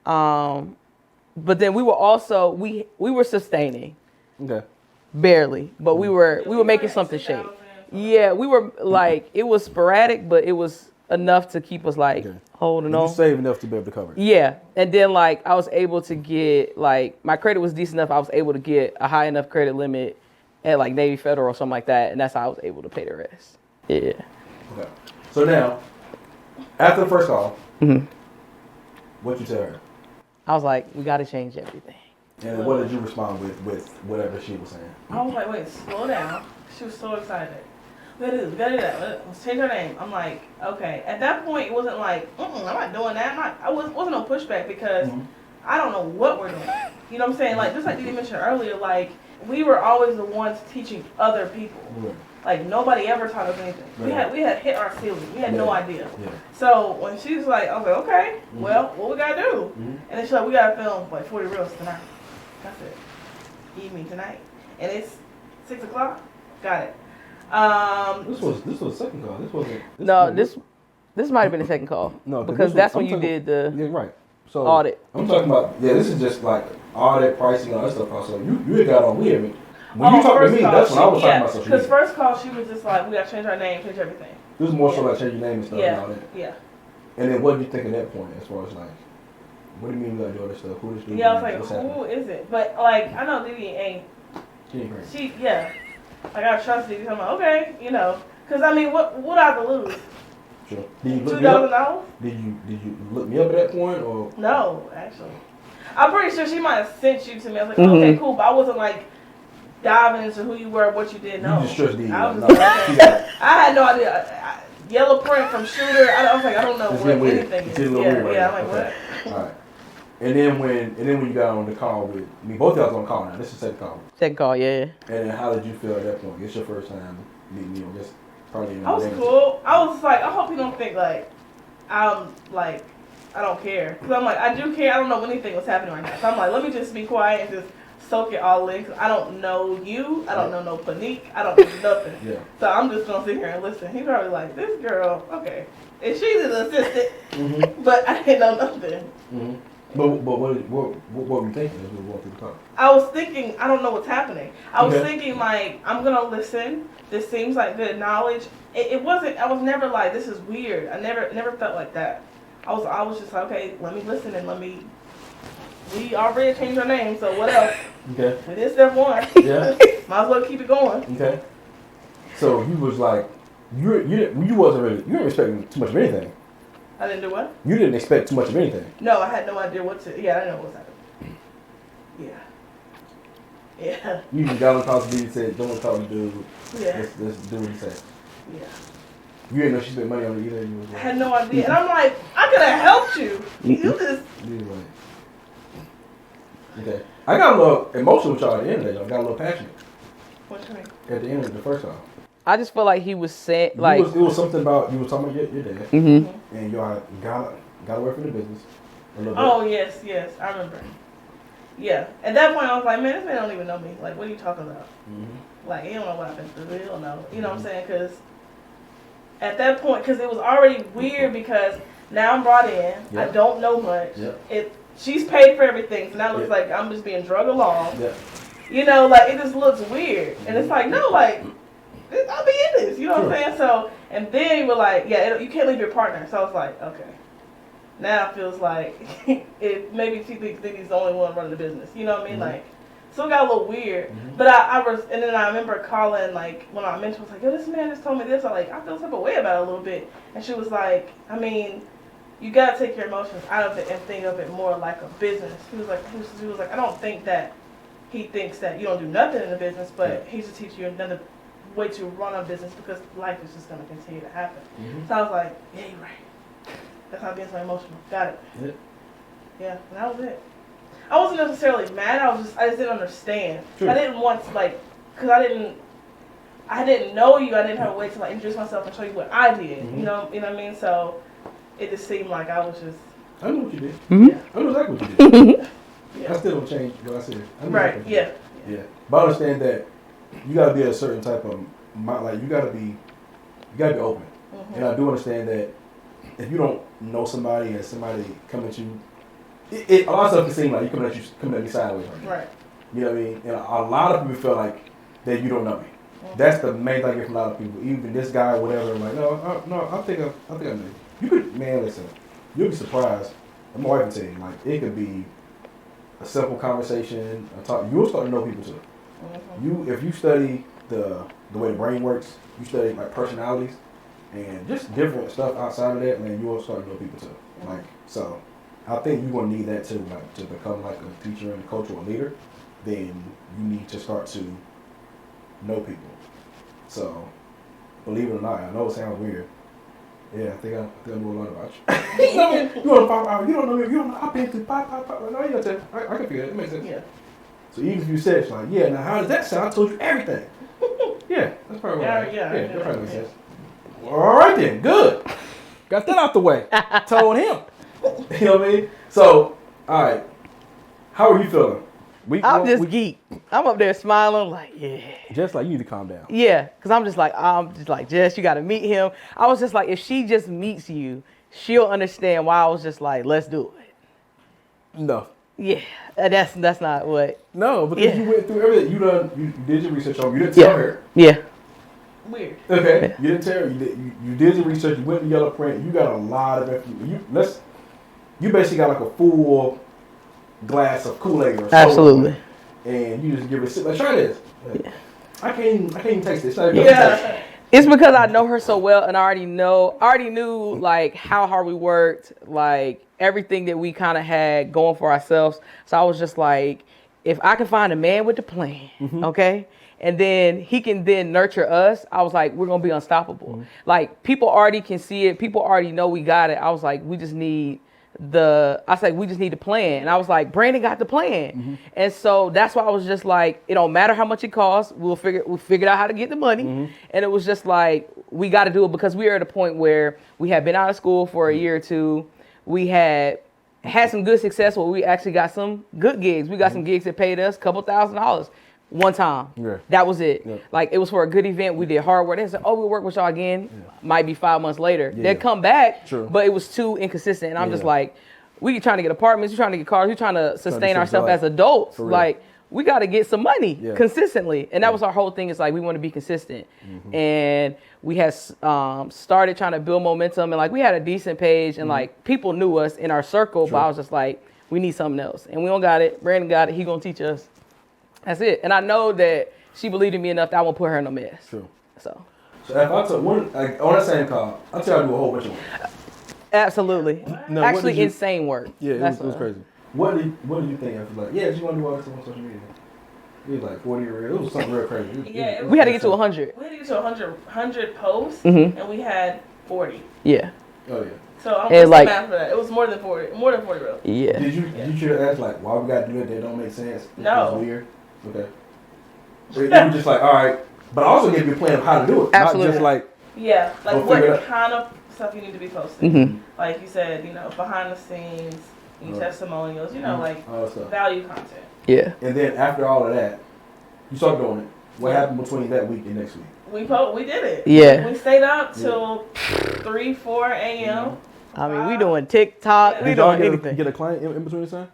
But then we were also we were sustaining. Okay. Barely, but we were making something shake. Yeah, we were like, it was sporadic, but it was enough to keep us like holding on. You saved enough to be able to cover it. Yeah, and then like I was able to get like my credit was decent enough. I was able to get a high enough credit limit at like Navy Federal or something like that, and that's how I was able to pay the rest. Yeah. Okay. So now, after the first call, what'd you tell her? I was like, we got to change everything. And what did you respond with whatever she was saying? I was like, wait, slow down. She was so excited. We gotta do that. Let's change her name. I'm like, okay. At that point, it wasn't like, I'm not doing that. I wasn't no pushback because I don't know what we're doing. You know what I'm saying? Like, just like Didi mentioned earlier, like, we were always the ones teaching other people. Right. Like, nobody ever taught us anything. Right. We had hit our ceiling. We had no idea. Yeah. So when she's like, I was like, okay, well, what we gotta do? And then she's like, we gotta film like 40 reels tonight. That's it. Evening tonight. And it's 6 o'clock. Got it. This was a second call. This wasn't. This might have been the second call. No, because that's when you did the right. So audit. I'm talking about this is just like audit pricing and all that stuff. So you had got on we haven't. When you talked to me, that's when I was talking about social media. Because first call, she was just like, we gotta change our name, change everything. It was more so like change your name and stuff and all that. Yeah. And then what did you think at that point as far as like, what do you mean we gotta do all this stuff? Who this dude? Yeah, I was like, who is it? But like, I know Didi ain't. She Like I trust Didi. So I'm like, okay, you know, because I mean, what I have to lose? Sure. Did you look $2,000? Did you look me up at that point or? No, actually. I'm pretty sure she might have sent you to me. I was like, okay, cool, but I wasn't like diving into who you were, what you did. No, you just trust Didi. I was just like, okay. I had no idea. Yellow print from Shooter. I was like, I don't know what anything is. I'm like, what? All right. And then when you got on the call with me, both of y'all was on the call now. This is the second call. Second call, yeah. And how did you feel at that point? It's your first time meeting me. I guess probably. I was cool. I was like, I hope you don't think like I'm like I don't care. Cause I'm like I do care. I don't know anything was happening right now. So I'm like, let me just be quiet and just soak it all in. Cause I don't know you. I don't know no Panique. I don't know nothing. Yeah. So I'm just gonna sit here and listen. He's probably like, this girl, okay. And she's an assistant, but I didn't know nothing. But what were you thinking as we were going through the call? I was thinking, I don't know what's happening. I was thinking like, I'm gonna listen. This seems like good knowledge. It wasn't. I was never like, this is weird. I never felt like that. I was just like, okay, let me listen and we already changed our name, so what else? Okay. We did step one. Yeah. Might as well keep it going. Okay. So you was like, you weren't expecting too much of anything. I didn't do what? You didn't expect too much of anything. No, I had no idea what to. Yeah, I didn't know what was happening. Yeah. You just got on top of me and said, don't talk to dude. Yeah. Let's do what he said. Yeah. You didn't know she spent money on it either. You was I like, had no idea. And I'm like, I could have helped you. You just. You was like, okay. I got a little emotional with y'all at the end of that. I got a little passionate. What you mean? At the end of the first time. I just feel like he was saying, like... It was something about, you were talking about your dad. And y'all got away from the business a little bit. Oh, yes. I remember. Yeah. At that point, I was like, man, this man don't even know me. Like, what are you talking about? Like, he don't know what I've been through. He don't know. You know what I'm saying? Because at that point, because it was already weird because now I'm brought in. I don't know much. She's paid for everything. So now it looks like I'm just being drug along. You know, like, it just looks weird. And it's like, no, like... I'll be in this, you know what I'm saying? So, and then you were like, you can't leave your partner. So I was like, okay. Now it feels like maybe she thinks he's the only one running the business. You know what I mean? Like, so it got a little weird. But and then I remember calling, like, when I mentioned, was like, yo, this man just told me this. I feel some type of way about it a little bit. And she was like, I mean, you got to take your emotions out of it and think of it more like a business. He was like, I don't think that he thinks that you don't do nothing in the business, but he's to teach you another way to run a business because life is just going to continue to happen. So I was like, yeah, you're right. That's how being so emotional. Got it. Yeah, and that was it. I wasn't necessarily mad. I just didn't understand. I didn't want to because I didn't know you. I didn't have a way to introduce myself and show you what I did. You know what I mean? So it just seemed like I was just. I know what you did. Yeah. I know exactly what you did. I still don't change what I said. Right. Yeah. But I understand that. You gotta be a certain type of you gotta be open. And I do understand that if you don't know somebody and somebody come at you, a lot of stuff can seem like you coming at me sideways. Right. You know what I mean? And a lot of people feel like that you don't know me. That's the main thing from a lot of people. Even this guy or whatever, like, no, I think I know you. You could, man, listen, you'll be surprised. I'm more than saying, like, it could be a simple conversation, a talk. You'll start to know people too. If you study the way the brain works, you study like personalities and just different stuff outside of that, man, you will start to know people too. Like, so I think you're gonna need that too, like to become like a teacher and a coach or a leader. Then you need to start to know people. So believe it or not, I know it sounds weird. Yeah, I think I know a lot about you. You want to pop out? You don't know me. You don't know. I've been through pop. No, you got that. I can figure that. It makes sense. Yeah. So even if you said it's like, yeah, now how does that sound? I told you everything. Yeah, that's probably right. Yeah, That probably makes sense. Well, all right then, good. Got that out the way. Told him. You know what I mean? So, all right. How are you feeling? I'm just geek. I'm up there smiling like, yeah. Just like you need to calm down. Yeah, because I'm just like, Jess, you got to meet him. I was just like, if she just meets you, she'll understand why I was just like, let's do it. No. Yeah, that's not what. No, because you went through everything. You did your research on. You didn't tell her. Yeah. Weird. Okay. Yeah. You didn't tell her. You did your research. You went to Yellow Print. You got a lot of information. You basically got like a full glass of Kool-Aid or soda. Absolutely. And you just give it a sip. Like, try this. Like, Yeah. I can't even taste this. It's not even Yeah. It's because I know her so well, and I already knew like how hard we worked, like everything that we kind of had going for ourselves. So I was just like, if I can find a man with the plan, okay, and then he can then nurture us, I was like, we're gonna be unstoppable. Like people already can see it, people already know we got it. I was like, we just need we just need the plan. And I was like, Brandon got the plan. And so that's why I was just like, it don't matter how much it costs. We figured out how to get the money. And it was just like, we got to do it because we are at a point where we had been out of school for a year or two. We had some good success where we actually got some good gigs. We got some gigs that paid us a couple $1,000s one time. Yeah. That was it. Yeah. Like it was for a good event. We did hard work. They said, oh, we'll work with y'all again. Yeah. Might be 5 months later. Yeah. They'd come back, True. but it was too inconsistent. And I'm just Yeah. like, we trying to get apartments, we trying to get cars, we trying to sustain ourselves life. as adults. For real. Like we got to get some money Yeah. consistently. And that was our whole thing. Is like, we want to be consistent. And we had started trying to build momentum, and like we had a decent page, and like people knew us in our circle, but I was just like, we need something else. And we don't got it. Brandon got it. He gonna teach us. That's it. And I know that she believed in me enough that I won't put her in no mess. True. So if I took one, like on that same call, I tell you to do a whole bunch of work. absolutely. No, what Actually, did you- insane work. Yeah, it That's was crazy. What did you think after like, yeah, you want to do all this on social media? It was like 40 or it was something real crazy. Yeah, We had to get to 100. We had to get to 100 posts, Mhm. and we had 40. Yeah. Oh yeah. So I'm And just like- math for that. It was more than 40. More than 40 real. Yeah. Did you should have asked like why we got to do it? That don't make sense. No. It's weird. Okay. So you were just like, all right, but I also gave you a plan of how to do it. Absolutely. Not just like Yeah, like We'll what figure it out. kind of stuff you need to be posting. Mhm. Like you said, behind the scenes, testimonials, like all that stuff. value content. Yeah. And then after all of that, you start doing it. What happened between that week and next week? We did it. Yeah. We stayed up till 3, 4 a.m. I mean, we doing TikTok. Yeah. We Did y'all doing anything. get a client in between the time?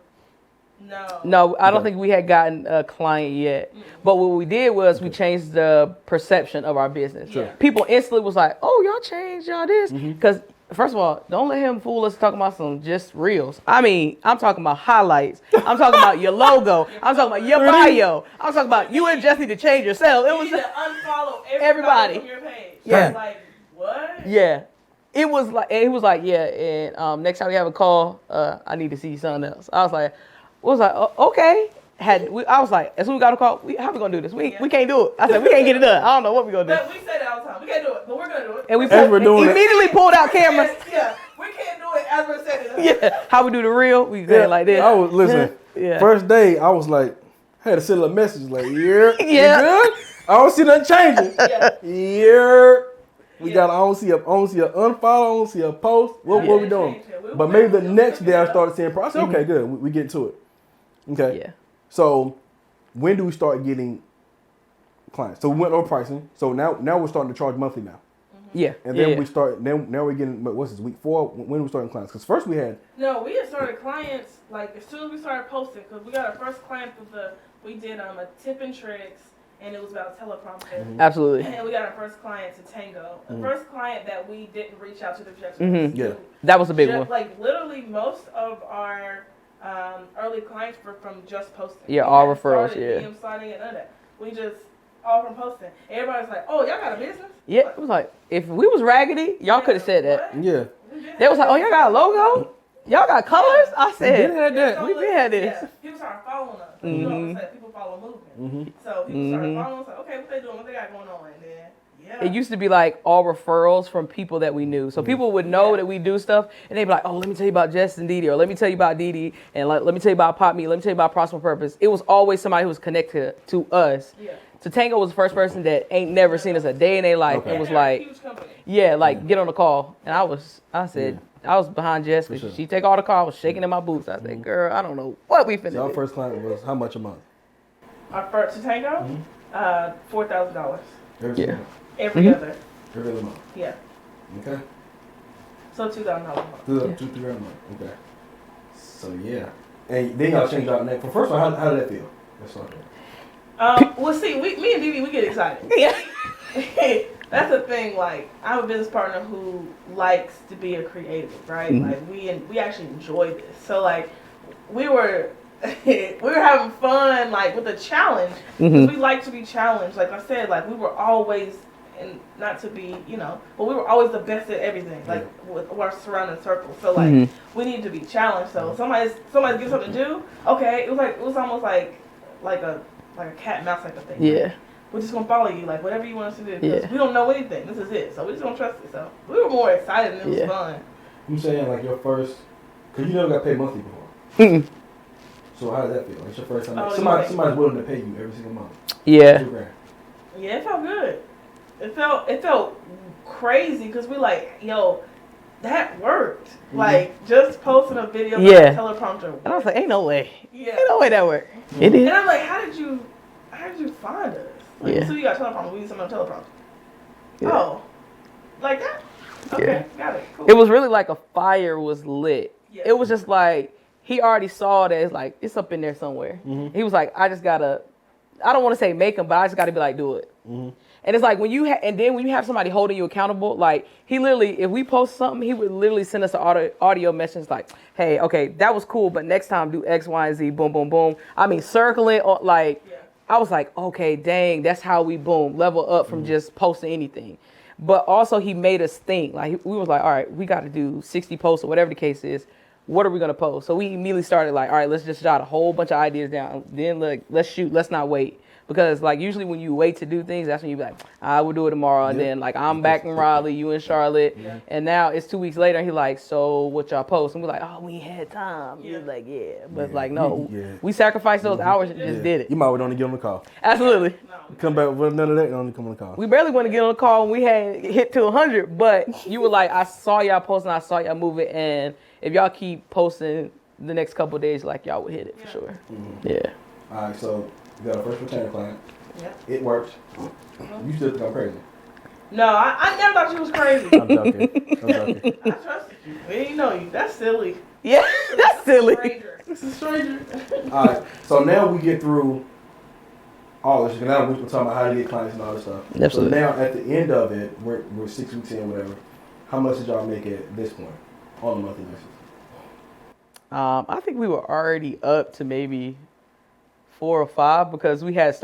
No. No, I don't Okay. think we had gotten a client yet. But what we did was we changed the perception of our business. Sure. People instantly was like, "Oh, y'all changed y'all this," because first of all, don't let him fool us talking about some just reels. I mean, I'm talking about highlights. I'm talking about your logo. I'm talking about your bio. I'm talking about you and Jess need to change yourself. It You was need to unfollow everybody. from your page. Yeah. Like what? yeah. It was like yeah, and next time we have a call, I need to see something else. I was like, okay. I was like, as soon as we got a call, how we gonna do this? We can't do it. I said, we can't get it done. I don't know what we gonna do. But we say that all the time. We can't do it, but we're gonna do it. And we As we're doing it. immediately pulled out cameras. Yeah, we can't do it as we're saying it. Yeah, how we do the reel? We go like this. I was listen. Yeah. First day, I was like, I had to send a message like, yeah, Yeah. you good? I don't see nothing changing. Yeah. Yeah. We Yeah. got. I don't see a unfollow. I don't see a post. What Yeah, we doing? change it. But maybe the next day I started seeing. I said, okay, good. We get to it. Okay. Yeah. So when do we start getting clients? So we went over pricing. So now we're starting to charge monthly now. Yeah. And then yeah. we start. Now we're getting. What's this? Week 4. When do we starting clients? Because first we had. No, we had started clients like as soon as we started posting because we got our first client we did a tip and tricks and it was about teleprompter. Absolutely. And we got our first client to Tango. The first client that we didn't reach out to the projections. Mhm. Yeah. That was a big one. Like literally most of our early clients were from just posting. Yeah, We all hadn't referrals, started yeah. DM signing and none of that. We just all from posting. Everybody's like, "Oh, y'all got a business?" Yeah, it was like, if we was raggedy, y'all could have said that. What? Yeah. They was like, oh, y'all got a logo? Y'all got colors? I We did said, have that. we been had this. Yeah, people started following us. You know what I'm saying? People follow movement. So people started following us. Like, okay, what they doing? What they got going on? And then, It used to be like all referrals from people that we knew. So people would know that we do stuff, and they'd be like, oh, let me tell you about Jess and Didi, or let me tell you about Didi, and let me tell you about Pop Me, let me tell you about Proximate Purpose. It was always somebody who was connected to us. Yeah. So Tango was the first person that ain't never seen us a day in their life. Okay. And was like, get on the call. And I said, I was behind Jess, because she take all the calls, I was shaking in my boots. I said, girl, I don't know what we finna do. So our first client was how much a month? Our first to Tango? $4,000. Every other. Every other month. Yeah. Okay. So $2,000 a month. $2,000 a month. Okay. So yeah. And then y'all changed out the name. For first of all, how did that feel? Let's start there. Well, see, me and Didi, we get excited. Yeah. That's the thing. Like, I have a business partner who likes to be a creative, right? Mm-hmm. Like, we actually enjoy this. So like, we were having fun, like, with the challenge, because we like to be challenged. Like I said, like, we were always, and not to be, but we were always the best at everything, like, with our surrounding circle. So like, we needed to be challenged. So somebody gives something to do. Okay, it was almost like a cat and mouse type of thing. Yeah. Right? We're just gonna follow you, like, whatever you want us to do. Because we don't know anything. This is it. So we're just gonna trust it. So we were more excited, and it was fun. You saying like your first, because you never got paid monthly before. So how did that feel? Like, it's your first time. Somebody's willing to pay you every single month. Yeah. Yeah, it felt good. It felt crazy, because we like, yo, that worked. Like, just posting a video with a teleprompter worked. And I was like, ain't no way. Yeah. Ain't no way that worked. It did. And I'm like, how did you find us? Like, so you got teleprompter, we need someone on teleprompter. Yeah. Oh. Like that? Okay, got it. Cool. It was really like a fire was lit. Yeah. It was just like, he already saw that it's up in there somewhere. He was like, I don't want to say make him, but I just got to be like, do it. And it's like when you have somebody holding you accountable, like, he literally, if we post something, he would literally send us an audio message like, hey, okay, that was cool, but next time do X, Y, and Z, boom, boom, boom. I mean, circling, like, I was like, okay, dang, that's how we level up from just posting anything. But also he made us think, like, we was like, all right, we got to do 60 posts or whatever the case is. What are we going to post? So we immediately started like, all right, let's just jot a whole bunch of ideas down. Then let's shoot. Let's not wait. Because like usually when you wait to do things, that's when you be like, I will do it tomorrow. And then like, I'm back in Raleigh, you in Charlotte. Yeah. And now it's 2 weeks later and he like, so what y'all post? And we're like, oh, we had time. He's like, yeah. But like, no, we sacrificed those hours and just did it. You might want to get on the call. Absolutely. Come back with none of that, only come on the call. We barely want to get on the call when we had hit to 100, but you were like, I saw y'all posting, I saw y'all moving, and if y'all keep posting the next couple of days, like, y'all would hit it for sure. Yeah. All right, so you got a first retainer client. Yeah. It worked. You still think I'm crazy? No, I never thought you was crazy. I'm joking. I trusted you. We didn't know you. That's silly. Yeah, that's silly. It's a stranger. All right, so now we get through all this. Now we're talking about how to get clients and all this stuff. Absolutely. So now at the end of it, we're 6 weeks in, whatever. How much did y'all make at this point on a monthly basis? I think we were already up to maybe 4 or 5 because we had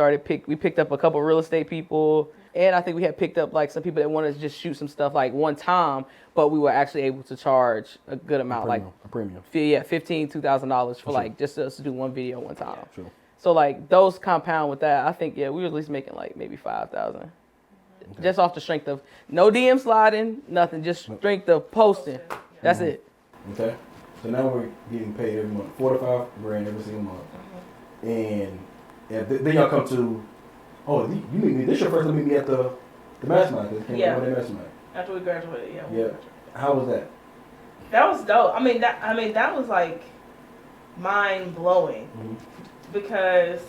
we picked up a couple real estate people, and I think we had picked up like some people that wanted to just shoot some stuff like one time, but we were actually able to charge a good amount, a premium. Yeah, $2,000 for like just us to do one video one time. Yeah, true. So like those compound with that, I think we were at least making like maybe 5,000. Okay. Just off the strength of no DM sliding, nothing, just strength of posting. That's it. Okay. So now we're getting paid every month, $4 to $5 grand every single month. And then y'all come to, you meet me. This your first time meet me at the mastermind. Yeah. After we graduated, Yeah. How was that? That was dope. I mean that was like mind blowing because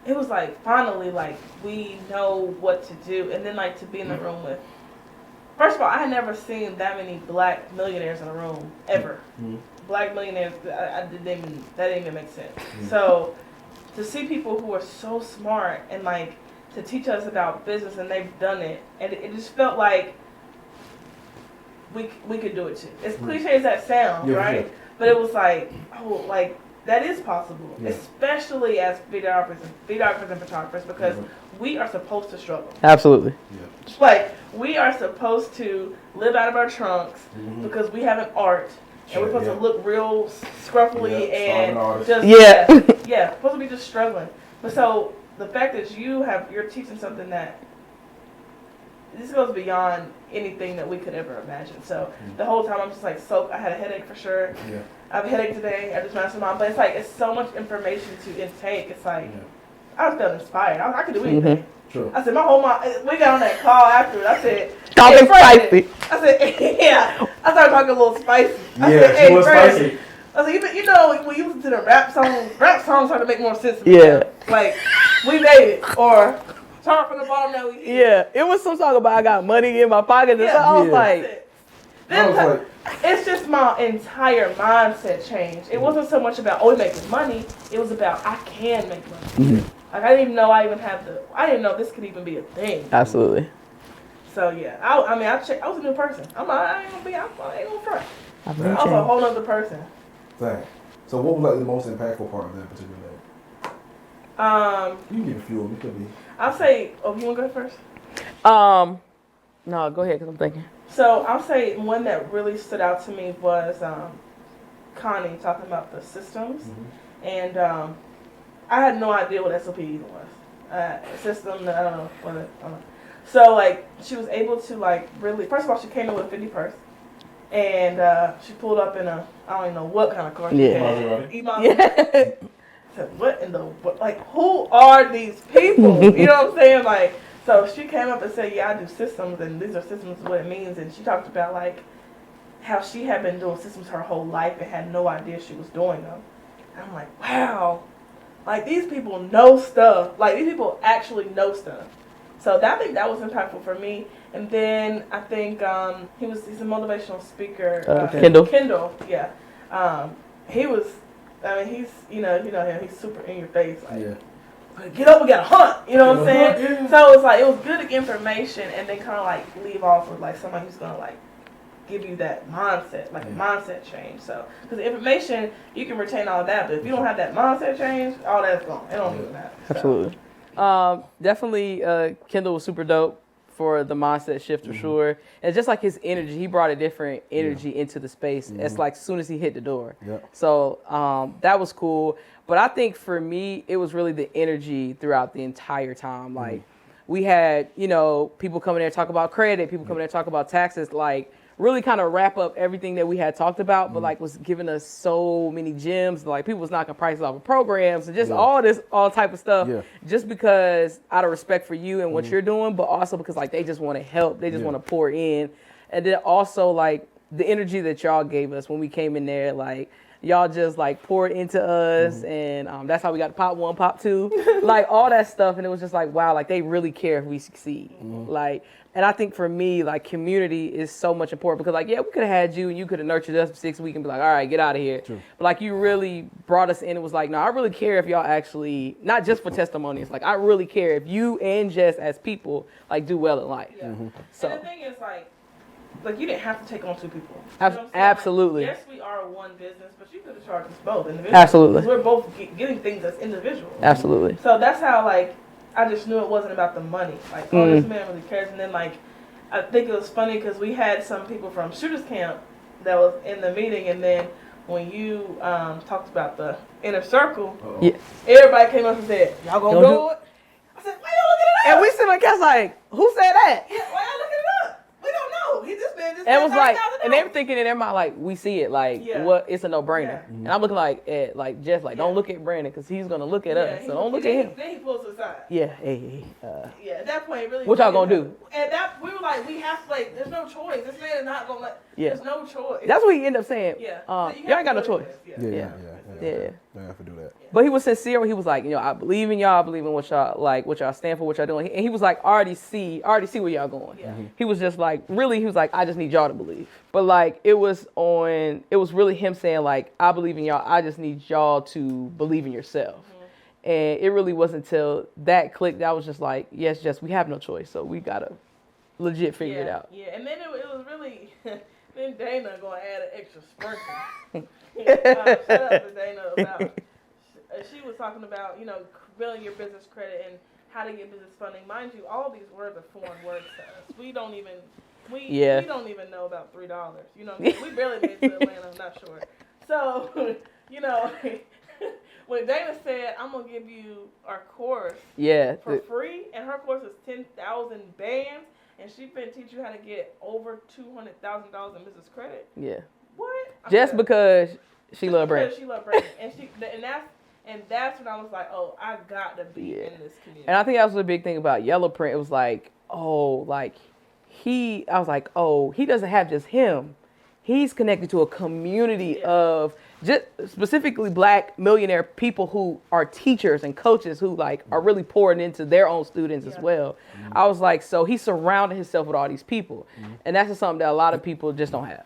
it was like finally like we know what to do, and then like to be in the room with. First of all, I had never seen that many black millionaires in a room ever. Black millionaires, that didn't even make sense. So to see people who are so smart and like to teach us about business, and they've done it, and it just felt like we could do it too. As cliche as that sounds, right? Sure. But it was like, like that is possible, especially as videographers and photographers, because we are supposed to struggle. Absolutely. Yeah. Like we are supposed to live out of our trunks because we have an art. And we're supposed to look real scruffy and just supposed to be just struggling. But so the fact that you're teaching something that this goes beyond anything that we could ever imagine. So the whole time I'm just like, I had a headache for sure. Yeah. I have a headache today. I just mastermind, but it's like it's so much information to intake. It's like I was feeling inspired. I could do anything. Sure. I said my whole mind. We got on that call afterwards. I said, talking spicy. I said, yeah. I started talking a little spicy. I said, hey, was spicy. I was like, you know, when you listen to the rap songs start to make more sense to me. Yeah. Like, we made it. Or, start from the bottom now. It was some song about I got money in my pocket. And so I was like, it's just my entire mindset changed. It wasn't so much about, we're making money. It was about, I can make money. Mm-hmm. Like, I didn't even know I didn't know this could even be a thing. Absolutely. So, yeah. I was a new person. I ain't gonna front. I was a whole other person. Dang. So what was like the most impactful part of that particular day? You can give a few of them. It could be. I'll say, you want to go first? No, go ahead because I'm thinking. So I'll say one that really stood out to me was Connie talking about the systems. Mm-hmm. And I had no idea what SOP even was. System, I don't know what it, So like she was able to like really, first of all, she came in with a 50 purse. And she pulled up in I don't even know what kind of car she had. Yeah. Said, what in the, like, who are these people? You know what I'm saying? Like, so she came up and said, yeah, I do systems, and these are systems, what it means. And she talked about, like, how she had been doing systems her whole life and had no idea she was doing them. And I'm like, wow. Like, these people know stuff. Like, these people actually know stuff. So I think that was impactful for me. And then I think he's a motivational speaker. Kendall, yeah. He was, he's, you know him, he's super in your face. Like, get up, we got to hunt. You know what I'm saying? Yeah. So it was like, it was good information and then kind of like leave off with like somebody who's going to like give you that mindset, like a mindset change. So, because information, you can retain all of that, but if you don't have that mindset change, all that's gone. It don't even matter. Absolutely. Definitely, Kendall was super dope for the mindset shift for sure. And just like his energy, he brought a different energy into the space. It's like as soon as he hit the door. So that was cool. But I think for me, it was really the energy throughout the entire time. Like we had, people coming there talk about credit, people coming there talk about taxes, like really kind of wrap up everything that we had talked about, but like was giving us so many gems. Like people was knocking prices off of programs and just all type of stuff, just because out of respect for you and what you're doing, but also because like they just want to help, they just want to pour in. And then also like the energy that y'all gave us when we came in there, like y'all just like poured into us, and that's how we got pop 1, pop 2, like all that stuff. And it was just like, wow, like they really care if we succeed. Like, and I think for me, like community is so much important because like, yeah, we could have had you and you could have nurtured us for 6 weeks and be like, all right, get out of here. True. But like you really brought us in. It was like, no, I really care if y'all actually, not just for testimonies, like I really care if you and Jess as people like do well in life. Yeah. So and the thing is like you didn't have to take on 2 people. Absolutely. Like, yes, we are one business, but you could have charged us both individually. Absolutely. We're both getting things as individuals. Absolutely. So that's how like I just knew it wasn't about the money. Like, this man really cares. And then like I think it was funny because we had some people from Shooters Camp that was in the meeting, and then when you talked about the inner circle, everybody came up and said, y'all gonna do it? I said, why y'all looking it up? And we sitting there like, who said that? Yeah, why y'all looking it up? We don't know. This man just and it was like, and they were thinking in their mind like, we see it, like it's a no-brainer. And I'm looking like at like Jess, like don't look at Brandon because he's gonna look at us, so don't look at him. Then he pulls to the side. At that point, really. What y'all gonna do? And that we were like, we have to like. There's no choice. This man is not gonna let. There's no choice. That's what he ended up saying. Y'all ain't got no choice. Yeah. They have to do that. But he was sincere when he was like, I believe in y'all, I believe in what y'all stand for, what y'all doing. And he was like, I already see where y'all going. He was just like, really, he was like, I just need y'all to believe. But like, it was really him saying like, I believe in y'all, I just need y'all to believe in yourself. And it really wasn't until that clicked that I was just like, yes, Jess, we have no choice. So we gotta legit figure it out. Yeah, and then it was really, then Dana gonna add an extra sprinkle. Shout out to Dana about, she was talking about, building your business credit and how to get business funding. Mind you, all these words are foreign words to us. We don't even know about $3. You know what I mean? We barely made it to Atlanta, I'm not sure. So, when Dana said, I'm going to give you our course for free, and her course is 10,000 bands, and she finna teach you how to get over $200,000 in business credit. Yeah. What? Just because she loved Brandon. She loved Brandon. And that's when I was like, oh, I got to be in this community. And I think that was the big thing about Yellow Print. It was like, I was like, oh, he doesn't have just him. He's connected to a community of just specifically Black millionaire people who are teachers and coaches who like are really pouring into their own students as well. Mm-hmm. I was like, so he surrounded himself with all these people. Mm-hmm. And that's just something that a lot of people just don't have.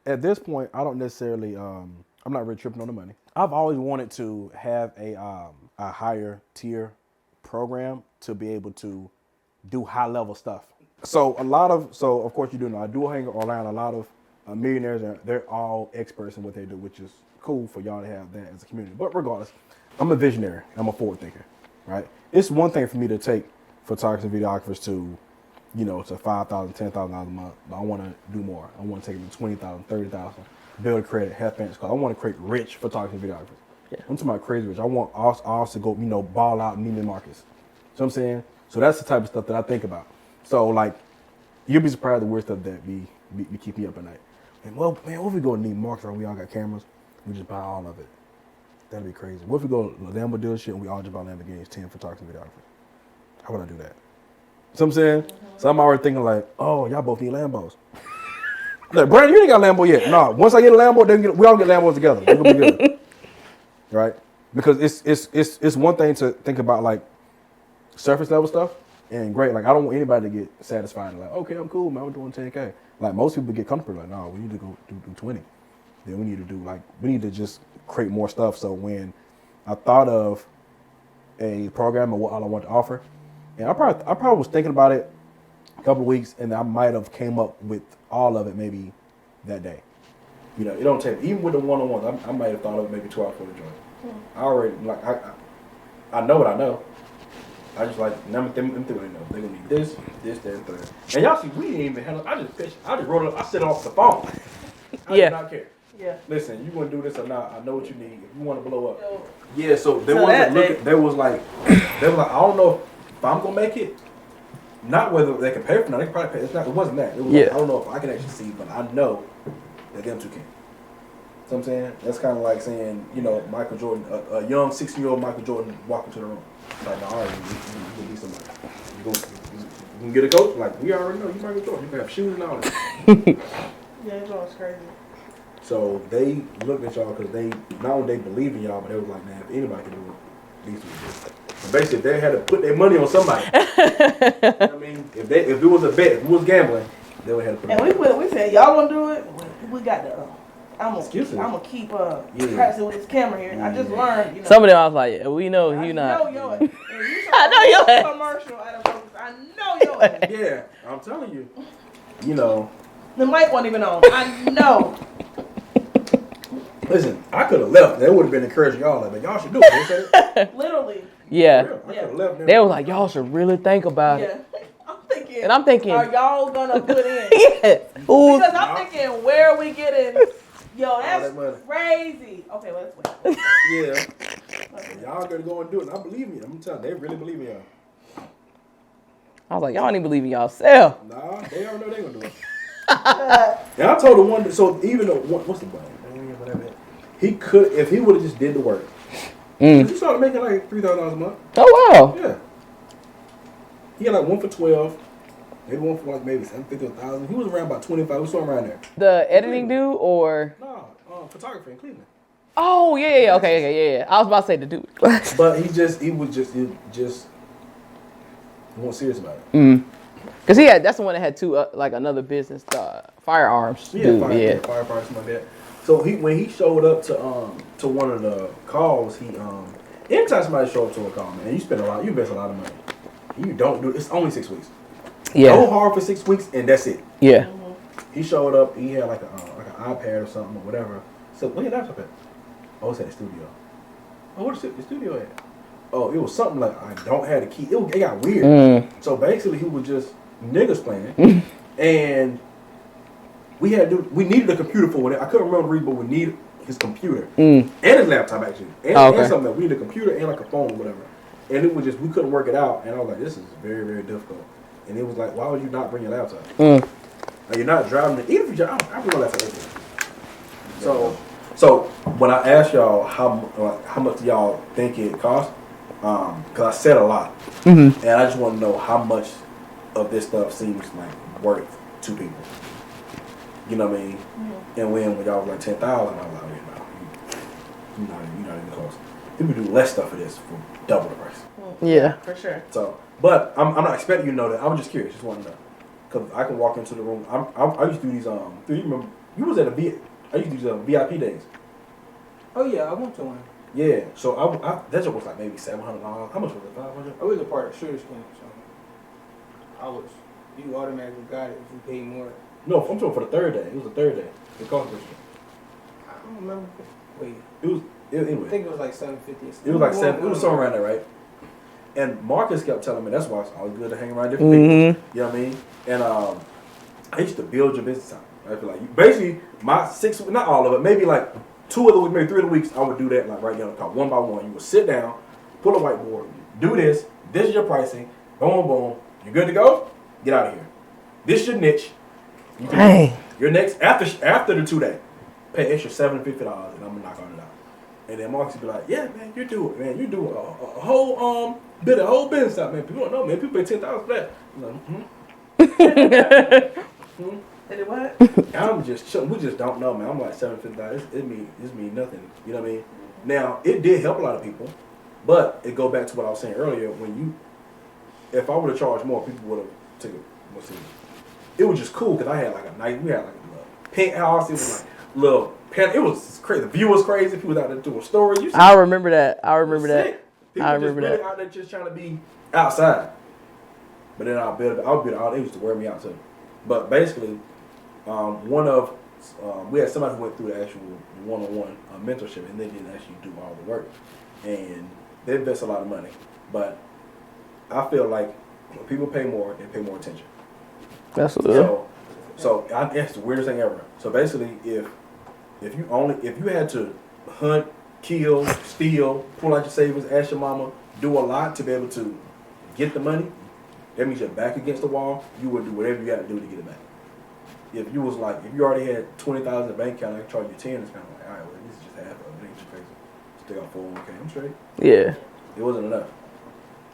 At this point, I don't necessarily, I'm not really tripping on the money. I've always wanted to have a higher tier program to be able to do high level stuff. So of course you do know, I do hang around a lot of millionaires, and they're all experts in what they do, which is cool for y'all to have that as a community. But regardless, I'm a visionary. I'm a forward thinker, right? It's one thing for me to take photographers and videographers to, to $5,000, $10,000 a month. But I want to do more. I want to take them to $20,000, $30,000, build a credit, have fans. I want to create rich photographers and videographers. Yeah. I'm talking about crazy rich. I want us to go, ball out in Neiman Marcus. So I'm saying, so that's the type of stuff that I think about. So like, you'll be surprised the weird stuff that be keep me up at night. And well, man, what if we go to Neiman Marcus and we all got cameras? We just buy all of it. That'd be crazy. What if we go to the Lambo dealership and we all just buy Lamborghinis, 10 photographers and videographers? How would I do that? So I'm saying, so I'm already thinking like, oh, y'all both need Lambos. Like, Brandon, you ain't got a Lambo yet. No, once I get a Lambo, we all get Lambos together. We're gonna be good, right? Because it's one thing to think about like surface level stuff, and great. Like I don't want anybody to get satisfied and like, okay, I'm cool, man. I'm doing 10K. Like most people get comfortable. Like, no, we need to go do 20. Then we need to just create more stuff. So when I thought of a program and what all I want to offer, and I probably was thinking about it a couple of weeks, and I might have came up with all of it maybe that day. It don't take, even with the one-on-ones, I might have thought of it maybe 2 hours for the joint. I already, like, I know what I know. I just like, them three, they're gonna need this, that, and third. And y'all see, we didn't even handle, I just wrote it, I set it off the phone. I did not care. Yeah. Listen, you want to do this or not, I know what you need. If you want to blow up. Yeah, so they was like, I don't know if I'm gonna make it. Not whether they can pay for it, they can probably pay. It wasn't that. It was like, I don't know if I can actually see, but I know that them two can. So I'm saying? That's kind of like saying, Michael Jordan, a young 16-year-old Michael Jordan walk into the room. Like, no, all right, you need somebody. You can get a coach? Like, we already know you Michael Jordan. You can have shoes and all that. Yeah, it's always crazy. So they looked at y'all because they, not only they believe in y'all, but they was like, man, if anybody can do it, these two can do it. So basically, they had to put their money on somebody. I mean, if it was a bet, if it was gambling, they would have to put it on. We said, y'all want to do it? We got the... I'm gonna keep practicing with this camera here. I just learned. Some of them I was like, we know you not. I know your ass. I know your ass. Commercial at a focus. I know your ass. Yeah, I'm telling you. The mic wasn't even on. I know. Listen, I could have left. They would have been encouraging y'all. Like, y'all should do it. Literally. Yeah. I could have left. They were like, y'all should really think about it. I'm thinking, are y'all gonna put in? Yeah. Because I'm thinking, where are we getting? Yo, that's crazy. Okay, let's wait. Yeah. Y'all gonna go and do it. I believe in you. I'm telling you, they really believe in y'all. I was like, y'all don't even believe in y'all-self. Nah, they don't know they're gonna do it. And I told the one, so even though, what's the budget? He could, if he would have just did the work. He started making like $3,000 a month. Oh, wow. Yeah. He had like one for 12. Maybe one for like maybe $750,000. He was around about 25. We saw him around there. The editing dude or? No, photographer in Cleveland. Oh yeah. Okay, yeah. I was about to say the dude. But he just wasn't serious about it. Cause that's the one that had two like another business, firearms. Yeah, fire parts, something like that. So when he showed up to one of the calls, anytime somebody show up to a call, man, you invest a lot of money. You don't do it's only 6 weeks. Yeah. Go hard for 6 weeks and that's it. Yeah. He showed up. He had like an iPad or something or whatever. So where your laptop at? Oh, it's at the studio. Oh, where's the studio at? Oh, it was something like I don't have the key. It got weird. So basically, he was just niggas playing, and we needed a computer for it. I couldn't remember the reason, but his computer and his laptop actually, and something else. We need a computer and like a phone or whatever. And it was just we couldn't work it out. And I was like, this is very, very difficult. And it was like, why would you not bring your laptop? Like, you're not driving it. Even if you're, I bring my laptop everywhere. So when I asked y'all how much do y'all think it costs, because I said a lot, and I just want to know how much of this stuff seems like worth to people. You know what I mean? And when y'all was like 10,000, I was like, you're not even close. People do less stuff for this for double the price. Yeah, for sure. So, but I'm not expecting you to know that. I was just curious, just want to know, because I can walk into the room. I used to do these. Do you remember? You was at I used to do these VIP days. Oh yeah, I went to one. Yeah, so that joke was like maybe $700. How much was it? 500. I was a part of Shooter's Camp, so you automatically got it if you pay more. No, I'm talking for the third day. It was the third day. It cost me. I don't remember. Wait. Anyway. I think it was like $750. It was like $7. It was somewhere around there, right? And Marcus kept telling me that's why it's always good to hang around different people. You know what I mean? And I used to build your business out. I feel like basically my 6, not all of it, maybe like 2 of the weeks, maybe 3 of the weeks, I would do that like right down the car, one by one. You would sit down, pull a whiteboard, do this. This is your pricing. Boom, boom. You good to go? Get out of here. This is your niche. You can your next after the 2 day, pay extra $750 and I'm gonna knock on it out. And then Marcus would be like, yeah, man, you do it, man. You do a whole business out, man. People don't know, man. People pay $10,000 for that. I'm like, Did it what? I'm just chilling. We just don't know, man. I'm like $750. It mean nothing. You know what I mean? Now it did help a lot of people, but it go back to what I was saying earlier. If I would have charged more, people would have taken. It was just cool because I had like we had like a little penthouse. It was like little pen. It was crazy. The view was crazy. People was out there doing stories. I remember that. People really out there just trying to be outside. But then I'll build it. They used to wear me out too. But basically, we had somebody who went through the actual one-on-one mentorship, and they didn't actually do all the work, and they invest a lot of money. But I feel like when people pay more, they pay more attention. Absolutely. So it's the weirdest thing ever. So basically, if you had to hunt, kill, steal, pull out your savings, ask your mama, do a lot to be able to get the money, that means you're back against the wall. You would do whatever you got to do to get it back. If you already had 20,000 in the bank account, I can charge you 10. It's kind of like, all right, well, this is just half of it. It ain't too crazy. Still got 401k. I'm straight. Yeah. It wasn't enough.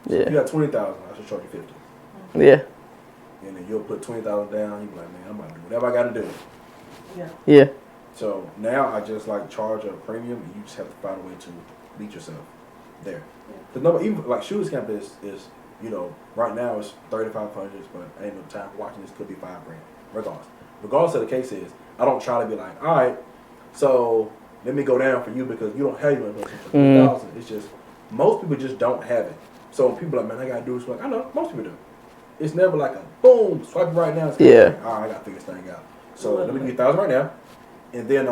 So Yeah. if you got 20,000, I should charge you 50. Yeah. And then you'll put 20,000 down. You be like, man, I'm about to do whatever I got to do. Yeah. So now I just like charge a premium, and you just have to find a way to beat yourself there. Because nobody, even like Shooters Camp is right now it's 3,500, but ain't no time for watching this. Could be $5,000, regardless of the case is. I don't try to be like, all right, so let me go down for you because you don't have your investment for 3,000. It's just most people just don't have it. So when people are like, man, I gotta do this. Like, I know most people do. It's never like a boom, swipe it right now. It's like, all right, I gotta figure this thing out. So let me give you 1,000 right now, and then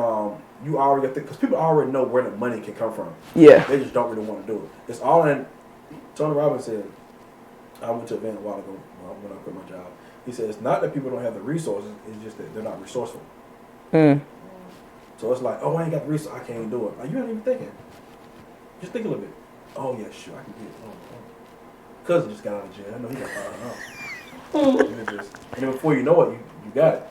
you already got because people already know where the money can come from. Yeah. They just don't really want to do it. It's all in. Tony Robbins said, I went to an event a while ago when I quit my job. He said it's not that people don't have the resources; it's just that they're not resourceful. So it's like, oh, I ain't got the resources, I can't do it. Like, you ain't even thinking. Just think a little bit. Oh yeah, sure, I can get it. Cousin just got out of jail. I know he got $500. And then before you know it, you got it.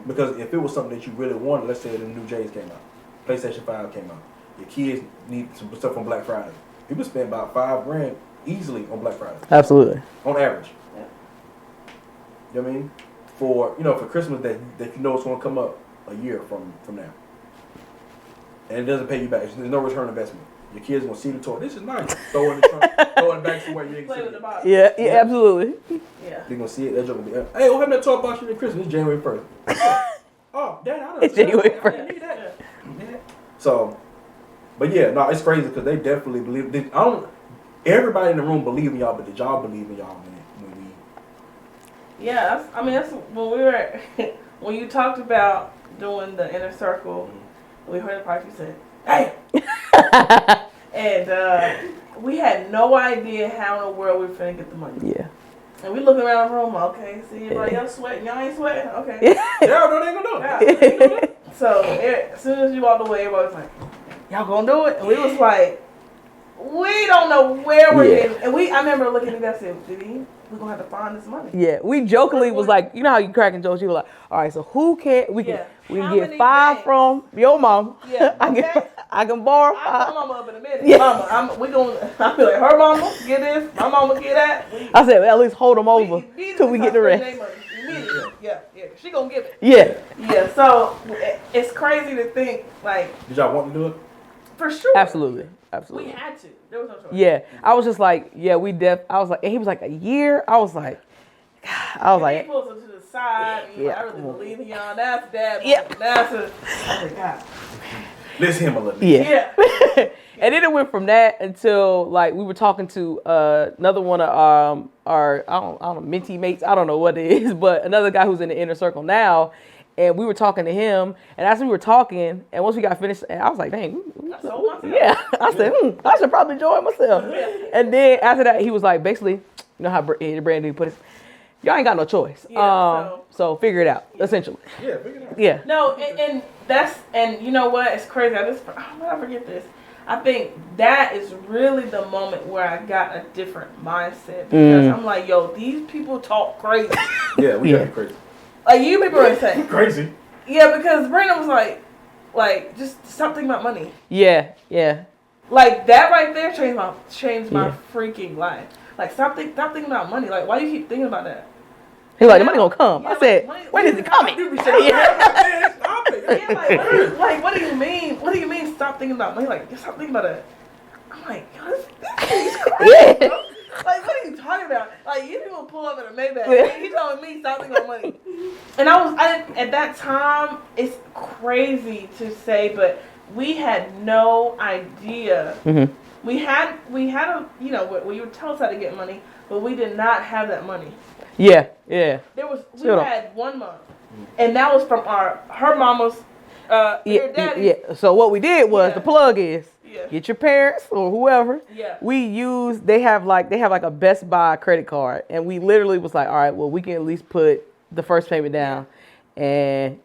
Because if it was something that you really wanted, let's say the new J's came out, PlayStation 5 came out, your kids need some stuff on Black Friday. People spend about $5,000 easily on Black Friday. Absolutely. On average. Yeah. You know what I mean? For Christmas that you know it's going to come up a year from now. And it doesn't pay you back. There's no return on investment. Your kids going to see the toy. This is nice. Throw it in the trunk. Throw it back somewhere you ain't see it. Yeah, absolutely. Yeah. They're going to see it. They're going to be, hey, what happened to that toy box for Christmas? It's January 1st. Oh, Dad, I don't know. It's January 1st. I didn't need that. Yeah. So, but yeah, no, it's crazy because they definitely believe. Everybody in the room believe in y'all, but did y'all believe in y'all when we? Yeah, that's when we were when you talked about doing the inner circle. We heard the part you said, "Hey," and we had no idea how in the world we were finna get the money. Yeah. And we looking around the room, okay, see everybody else sweating, y'all ain't sweating, okay. Yeah, no, they ain't gonna do it. So as soon as you walked away, everybody was like, "Y'all gonna do it?" And we was like, "We don't know where we're getting." And I remember looking at that and said, "We're gonna have to find this money." Yeah, we jokingly was like, you know how you cracking jokes? You were like, all right, so who can we can get 5 from your mom? Yeah, okay. I can borrow 5. I'll call mama up in a minute. Yeah. Mama, I'll be like, her mama get this, my mama get that. I said, well, at least hold them over till we get the rest. Immediately. Yeah, she gonna give it. Yeah. So it's crazy to think like. Did y'all want to do it? For sure. Absolutely. We had to. There was no choice. Yeah, I was just like, I was like, and he was like, a year. I was like, he pulls him to the side. And I really believe in y'all. That's dad. Yeah. That's a. Oh my God. Let's him a little bit. Yeah. And then it went from that until like we were talking to another one of our I don't know mentee mates. I don't know what it is, but another guy who's in the inner circle now. And we were talking to him, and as we were talking, and once we got finished, I was like, dang, I said, I should probably join myself. And then after that, he was like, basically, you know how Brandon put it, y'all ain't got no choice. So figure it out, essentially. Yeah, figure it out. Yeah. No, and you know what? It's crazy. I forget this. I think that is really the moment where I got a different mindset because I'm like, yo, these people talk crazy. Yeah, we got crazy. Like you people are insane. Crazy. Yeah, because Brandon was like, just stop thinking about money. Yeah. Like that right there changed my freaking life. Like stop thinking about money. Like why do you keep thinking about that? He's like, the money gonna come. I said, when is it coming? What do you mean? What do you mean stop thinking about money? Like stop thinking about it. I'm like, yo, this is crazy. Bro. Like, what are you talking about? Like, you people pull up in a Maybach. He told me stop thinking about money. And I at that time, it's crazy to say, but we had no idea. Mm-hmm. We had a, you know, where you would tell us how to get money, but we did not have that money. Yeah. We had 1 month, and that was from her mama's, her daddy. Yeah. So what we did was the plug is. Yeah. Get your parents or whoever. Yeah. They have like a Best Buy credit card, and we literally was like, all right, well, we can at least put the first payment down, and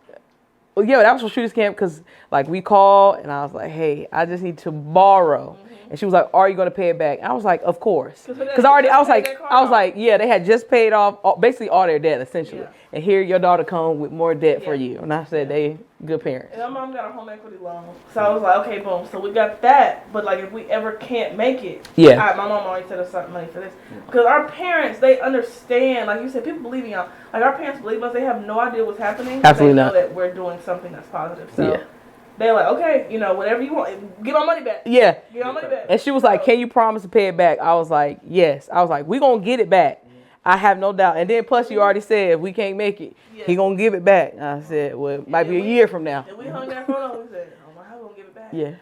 that was for Shooters Camp because like we called and I was like, hey, I just need to borrow, and she was like, are you gonna pay it back? And I was like, of course, because I was like, yeah, they had just paid off basically all their debt essentially, and here your daughter come with more debt for you, and I said they good parents. And my mom got a home equity loan. So I was like, okay, boom. So we got that. But like if we ever can't make it, my mom always set aside money for this. Because our parents, they understand, like you said, people believe in y'all. Like our parents believe us, they have no idea what's happening. Absolutely not. They know that we're doing something that's positive. So they're like, okay, you know, whatever you want, give my money back. Yeah. Give my money back. And she was like, can you promise to pay it back? I was like, yes. I was like, we gonna get it back. I have no doubt. And then plus you already said if we can't make it, he gonna give it back. I said, well, it might be a year from now. And we hung that phone up. We said, oh, how we gonna give it back? Yeah.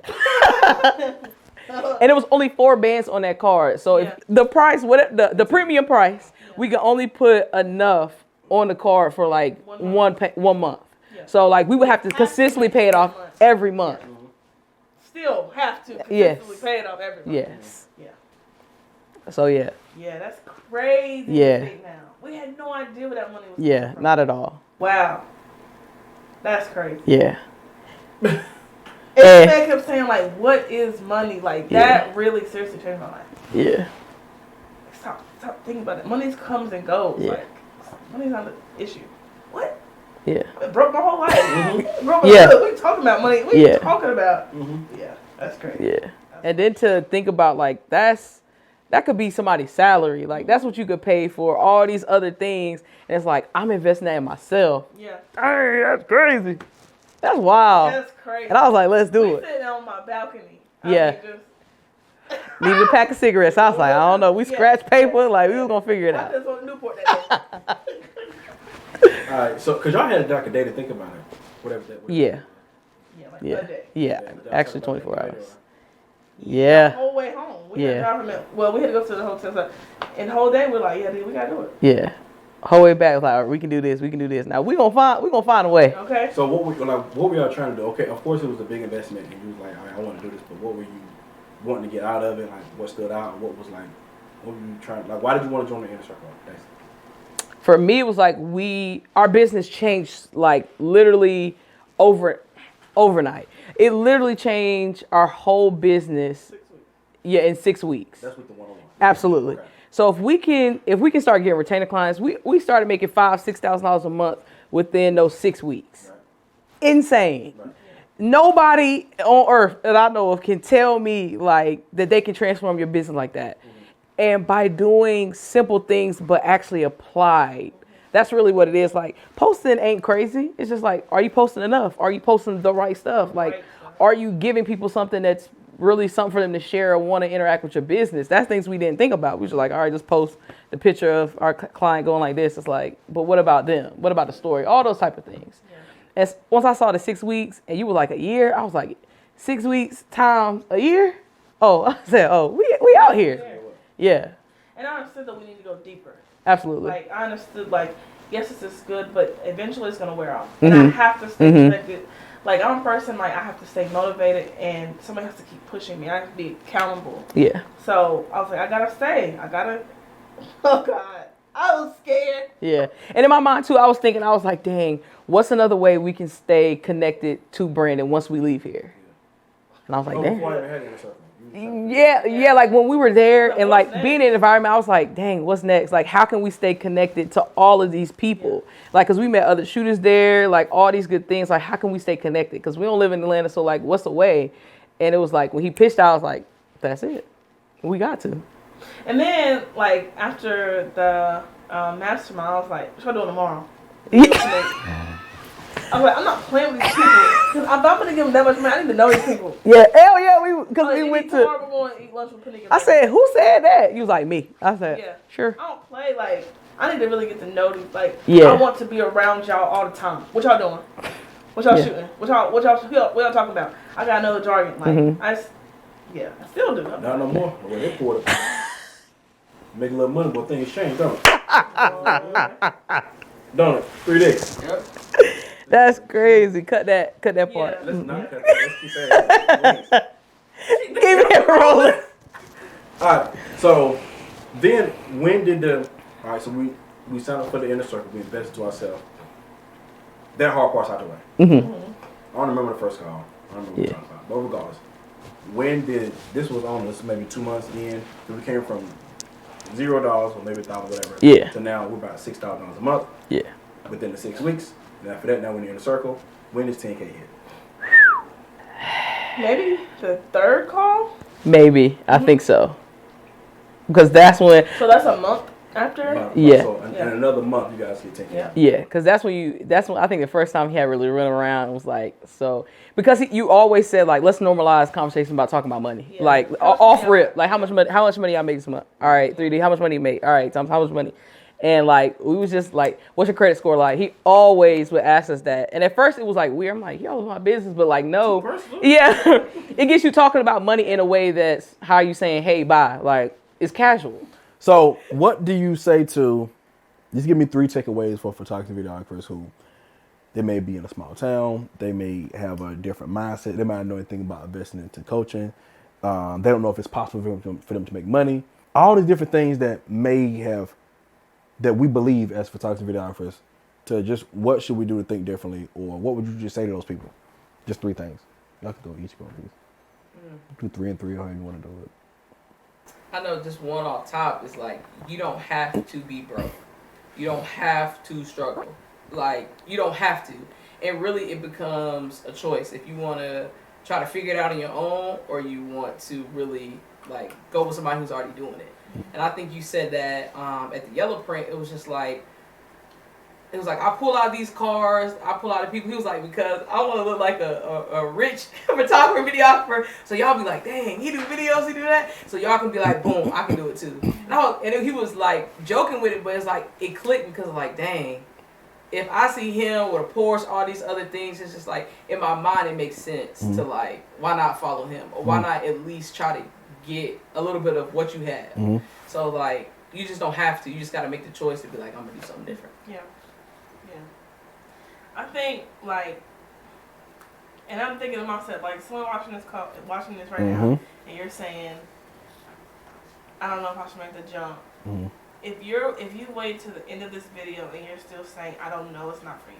And it was only 4 bands on that card. So if the price, the premium price, we can only put enough on the card for like 1 month. Yeah. So like we would have to consistently pay it off every month. Still have to consistently pay it off every month. Yes. Yeah. So yeah. Yeah, that's crazy. Yeah. Now. We had no idea where that money was. Yeah, not at all. Wow. That's crazy. Yeah. And they kept saying like, what is money? Like that really seriously changed my life. Yeah. Stop thinking about it. Money comes and goes. Yeah. Like money's not an issue. What? Yeah. It broke my whole life. What are you talking about money? What are you talking about? Yeah, that's crazy. Yeah. And then to think about like that could be somebody's salary. Like that's what you could pay for all these other things. And it's like, I'm investing that in myself. Yeah. Dang, that's crazy. That's wild. That's crazy. And I was like, let's do it. Sitting on my balcony. Need a pack of cigarettes. I was like, I don't know. We scratched paper. Like we was gonna figure it out. I just want Newport that day. All right. So, cause y'all had a day to think about it. Whatever that was. Yeah, like a day. Yeah. Actually 24 hours. Yeah. The whole way home. We had to go to the hotel. So, and the whole day we're like, we gotta do it. Yeah. Whole way back, like we can do this. Now we gonna find a way. Okay. So what were y'all trying to do? Okay, of course it was a big investment, and you was like, all right, I want to do this. But what were you wanting to get out of it? Like what stood out? What were you trying? Like why did you want to join the inner circle? For me, it was like our business changed like literally over overnight. It literally changed our whole business. 6 weeks. Yeah, in 6 weeks. That's with the one-on-one. Absolutely. Okay. So if we can start getting retainer clients, we started making $5,000-$6,000 a month within those 6 weeks. Right. Insane. Right. Nobody on earth that I know of can tell me like that they can transform your business like that. Mm-hmm. And by doing simple things but actually applied. That's really what it is. Like, posting ain't crazy. It's just like, are you posting enough? Are you posting the right stuff? Like, are you giving people something that's really something for them to share or want to interact with your business? That's things we didn't think about. We were like, all right, just post the picture of our client going like this. It's like, but what about them? What about the story? All those type of things. Yeah. And once I saw the 6 weeks and you were like a year, I was like, 6 weeks times a year? Oh, I said, oh, we out here. Yeah. And I understood that we need to go deeper. Absolutely. Like, I understood, like, yes, this is good, but eventually it's going to wear off. And I have to stay connected. Like, I'm a person, like, I have to stay motivated, and somebody has to keep pushing me. I have to be accountable. Yeah. So, I was like, I got to stay. Oh, God. I was scared. Yeah. And in my mind, too, I was thinking, I was like, dang, what's another way we can stay connected to Brandon once we leave here? And I was like, dang. Yeah, like when we were there and like being in the environment, I was like, dang, what's next? Like, how can we stay connected to all of these people? Like, because we met other shooters there, like all these good things. Like, how can we stay connected? Because we don't live in Atlanta, so like, what's the way? And it was like, when he pitched out, I was like, that's it. We got to. And then, like, after the mastermind, I was like, what should I do tomorrow? I was like, I'm not playing with these people. Because if I'm going to give them that much money, I need to know these people. Yeah, hell yeah, because we went to. We're going to eat lunch with Penny. I said, who said that? He was like, me. I said, yeah, sure. I don't play, like, I need to really get to know these. Like, yeah. I want to be around y'all all the time. What y'all doing? What y'all shooting? What y'all talking about? I got to know the jargon. Like, I still do. Not no more. Well, they poured it. Make a little money, but things change, don't it? Don't it? 3 days. Yep. That's crazy. Cut that part. Let's not cut that. Let's keep that. Keep it rolling. All right. So then, when did all right? So we signed up for the inner circle. We invested to ourselves. That hard part's out the way. I don't remember the first call. I don't remember what we're talking about. But regardless, when did this was almost maybe 2 months in? We came from $0 or maybe $1,000, whatever. Yeah. To now we're about $6,000 a month. Yeah. Within the 6 weeks. And after that, now we're in the circle. When does 10K hit? Maybe the third call? Maybe. I think so. Because that's when. So that's a month after? Yeah. So in another month, you guys get 10K. Yeah, because that's when I think the first time he had really run around and was like, so. Because you always said, like, let's normalize conversation about talking about money. Yeah. Like, off rip. Like, how much money I make this month? All right, 3D, how much money you make? All right, Tom, how much money? And like, we was just like, what's your credit score like? He always would ask us that. And at first it was like weird. I'm like, yo, it's my business. But like, no. Yeah. It gets you talking about money in a way that's how you saying, hey, bye. Like, it's casual. So what do you say to, just give me 3 takeaways for photography videographers who, they may be in a small town. They may have a different mindset. They might not know anything about investing into coaching. They don't know if it's possible for them to make money. All these different things that may have, that we believe as photography videographers, to just what should we do to think differently, or what would you just say to those people? Just 3 things. Y'all can go each one of these. Do 3 and 3, however you want to do it. I know just one off top is like, you don't have to be broke. You don't have to struggle. Like, you don't have to. And really it becomes a choice if you want to try to figure it out on your own, or you want to really like go with somebody who's already doing it. And I think you said that at the yellow print, it was like I pull out these cars, I pull out the people. He was like, because I want to look like a rich photographer, videographer. So y'all be like, dang, he do videos, he do that. So y'all can be like, boom, I can do it too. And he was like joking with it, but it's like it clicked because of like, dang, if I see him with a Porsche, all these other things, it's just like in my mind it makes sense to like, why not follow him, or why not at least try to get a little bit of what you have. So like, you just don't have to. You just got to make the choice to be like, I'm gonna do something different. Yeah. I think like, and I'm thinking to myself, like, someone watching this right now, and you're saying, I don't know if I should make the jump. If you wait to the end of this video and you're still saying, I don't know, it's not for you.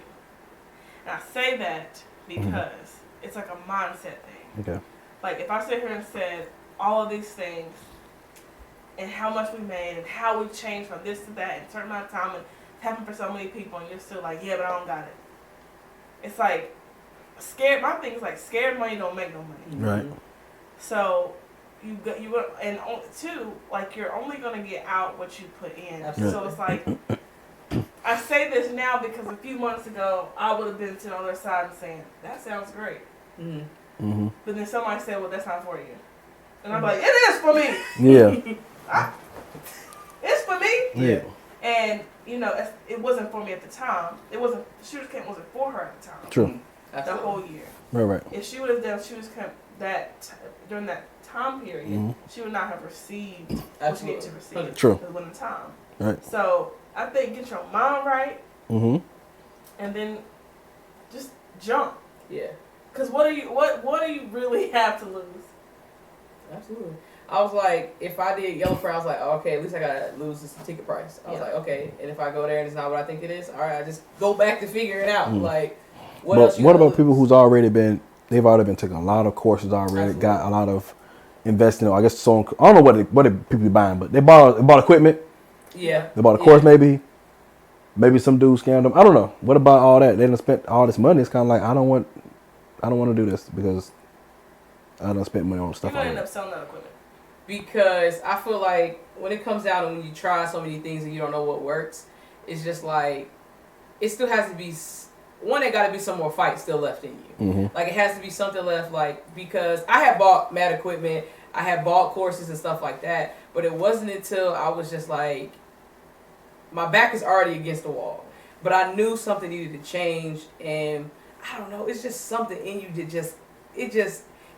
And I say that because it's like a mindset thing. Okay. Like if I sit here and said all of these things and how much we made and how we changed from this to that in a certain amount of time and it's happened for so many people and you're still like, yeah, but I don't got it. It's like scared. My thing is like scared money don't make no money. Right. So you and two, like you're only gonna get out what you put in. Absolutely. So it's like I say this now because a few months ago I would have been to the other side and saying that sounds great, but then somebody said, well, that's not for you, and I'm like, it is for me. Yeah. It's for me. Yeah. And you know, it wasn't for me at the time. It wasn't. The shooters camp wasn't for her at the time. True. The whole year. Right. If she would have done shooters camp during that time period, she would not have received what she needed to receive. True. It wasn't the time. Right. So I think get your mind right, and then just jump. Yeah. Cause what do you really have to lose? Absolutely. I was like, if I did Yellow Fur, I was like, oh, okay, at least I gotta lose this ticket price. I was like, okay, and if I go there and it's not what I think it is, all right, I just go back to figure it out. Like, what about lose? People who's they've already been taking a lot of courses already, Absolutely. Got a lot of investing. I guess I don't know what people be buying, but they bought equipment. Yeah. They bought a course maybe. Maybe some dude scammed them. I don't know. What about all that? They done spent all this money. It's kind of like I don't want to do this because I done spent money on stuff. You're gonna end up selling that equipment. Because I feel like when it comes down to when you try so many things and you don't know what works, it's just like it still has to be there got to be some more fight still left in you. Like it has to be something left, like because I had bought mad equipment, I had bought courses and stuff like that, but it wasn't until I was just like my back is already against the wall, but I knew something needed to change, and I don't know, it's just something in you that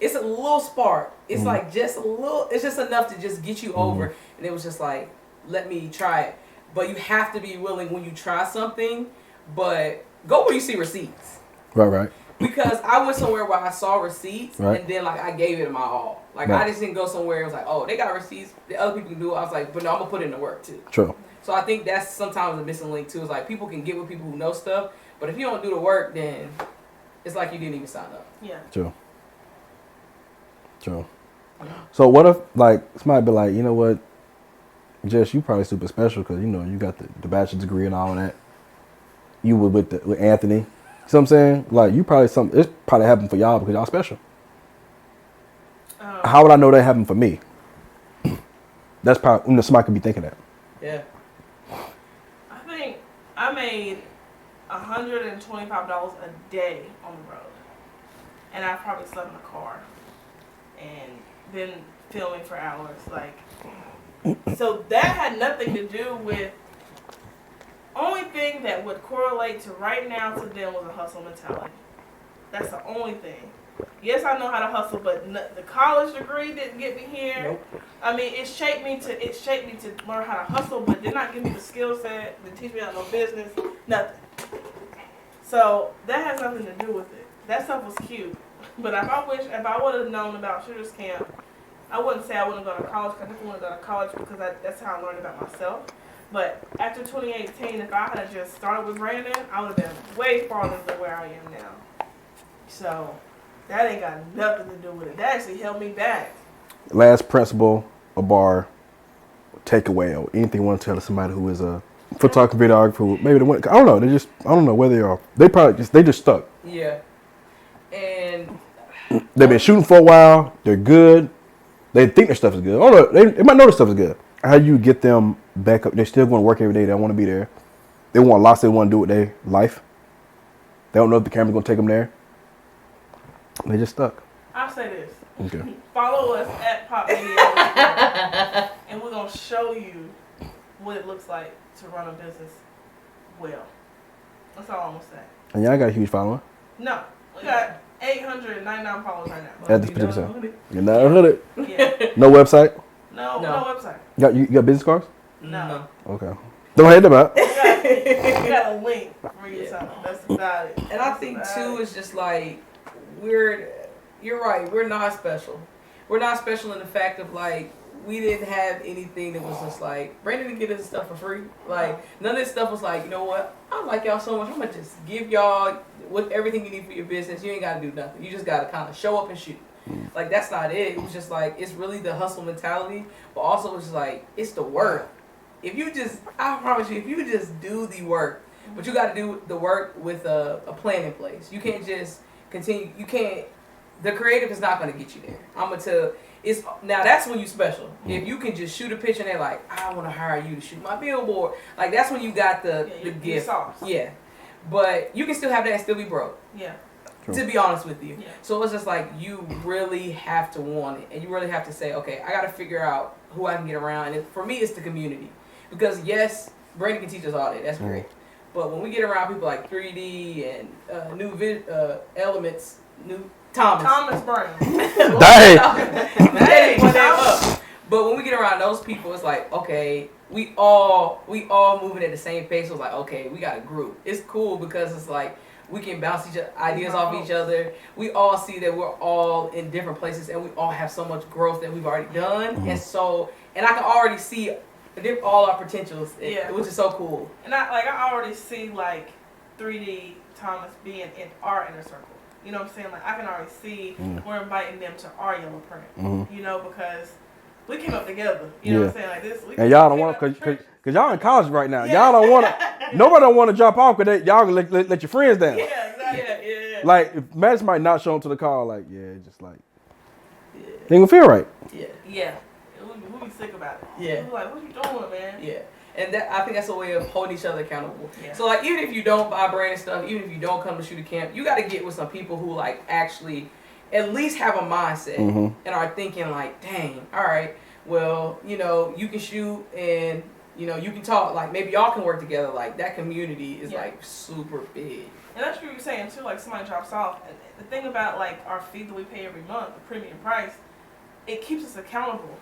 it's a little spark. It's like just a little, it's just enough to just get you over. And it was just like, let me try it. But you have to be willing when you try something, but go where you see receipts. Right. Because I went somewhere where I saw receipts and then like I gave it my all. Like I just didn't go somewhere it was like, oh, they got receipts, the other people can do it. I was like, but no, I'm gonna put in the work too. True. So I think that's sometimes a missing link too. Is like people can get with people who know stuff, but if you don't do the work, then it's like you didn't even sign up. Yeah. True. So what if like somebody be like, you know what, Jess, you probably super special because you know you got the bachelor's degree and all of that. You were with Anthony. You know what I'm saying? Like you probably it's probably happened for y'all because y'all special. How would I know that happened for me? That's probably somebody could be thinking that. Yeah. I think I made $125 a day on the road, and I probably slept in a car and been filming for hours. Like, so that had nothing to do with. Only thing that would correlate to right now to them was a hustle mentality. That's the only thing. Yes, I know how to hustle, but the college degree didn't get me here. Nope. I mean, it shaped me to learn how to hustle, but did not give me the skill set, didn't teach me how to know business, nothing. So that has nothing to do with it. That stuff was cute. But if I would have known about shooters camp, I wouldn't say I wouldn't go to college. I definitely wouldn't go to college because that's how I learned about myself. But after 2018, if I had just started with Brandon, I would have been way farther than where I am now. So that ain't got nothing to do with it. That actually held me back. Last principle, a bar, takeaway, or anything you want to tell somebody who is a photographer, videographer, maybe they want. I don't know. I don't know where they are. They probably just stuck. Yeah. And they've been shooting for a while. They're good. They think their stuff is good. Oh no, they might know their stuff is good. How do you get them back up? They're still going to work every day. They don't want to be there. They want lots. They want to do with their life. They don't know if the camera's going to take them there. They just stuck. I'll say this. Okay. Follow us at Pop Video, and we're going to show you what it looks like to run a business well. That's all I'm going to say. And y'all got a huge following. No. We got 899 followers right now. At this particular time. You're not 100. Yeah. No website? No website. You got business cards? No. Okay. Don't hate them out. We got a link for you. That's about it. And I think too is just like you're right, we're not special. We're not special in the fact of like we didn't have anything that was just like, Brandon didn't get us stuff for free. Like, none of this stuff was like, you know what, I like y'all so much, I'm gonna just give y'all what everything you need for your business. You ain't gotta do nothing. You just gotta kind of show up and shoot. Like, that's not it. It was just like, it's really the hustle mentality, but also it's just like, it's the work. If you just, I promise you, if you just do the work, but you gotta do the work with a plan in place. You can't just continue, the creative is not gonna get you there. I'm gonna tell, now that's when you special. If you can just shoot a picture and they're like, I wanna hire you to shoot my billboard. Like, that's when you got the gift. Yeah. But you can still have that and still be broke. Yeah. True. To be honest with you. Yeah. So it's just like, you really have to want it. And you really have to say, okay, I got to figure out who I can get around. And for me, it's the community. Because yes, Brandon can teach us all that. That's great. But when we get around people like 3D and new elements, new Thomas Brown. Dang. But when we get around those people, it's like, okay, we all moving at the same pace. So it's like, okay, we got a group. It's cool because it's like, we can bounce ideas off each other. We all see that we're all in different places and we all have so much growth that we've already done. And I can already see all our potentials, which is so cool. And I already see like 3D Thomas being in our inner circle. You know what I'm saying? Like, I can already see we're inviting them to our yellow print. You know, because we came up together. You know what I'm saying? Like this. And y'all don't want to, cause y'all in college right now. Y'all don't want to. Nobody don't want to drop off because y'all let your friends down. Yeah, exactly. Yeah. Like, if Max might not show up to the call, like, just like, ain't gonna feel right. Yeah. We'll be sick about it. Yeah. We'll be like, what you doing, man? Yeah. And I think that's a way of holding each other accountable. Yeah. So like, even if you don't buy Brandon stuff, even if you don't come to shoot a camp, you got to get with some people who like actually at least have a mindset and are thinking like, dang, all right, well, you know, you can shoot and, you know, you can talk. Like, maybe y'all can work together. Like, that community is like super big. And that's what you're saying too. Like, somebody drops off. And the thing about like our fee that we pay every month, the premium price, it keeps us accountable.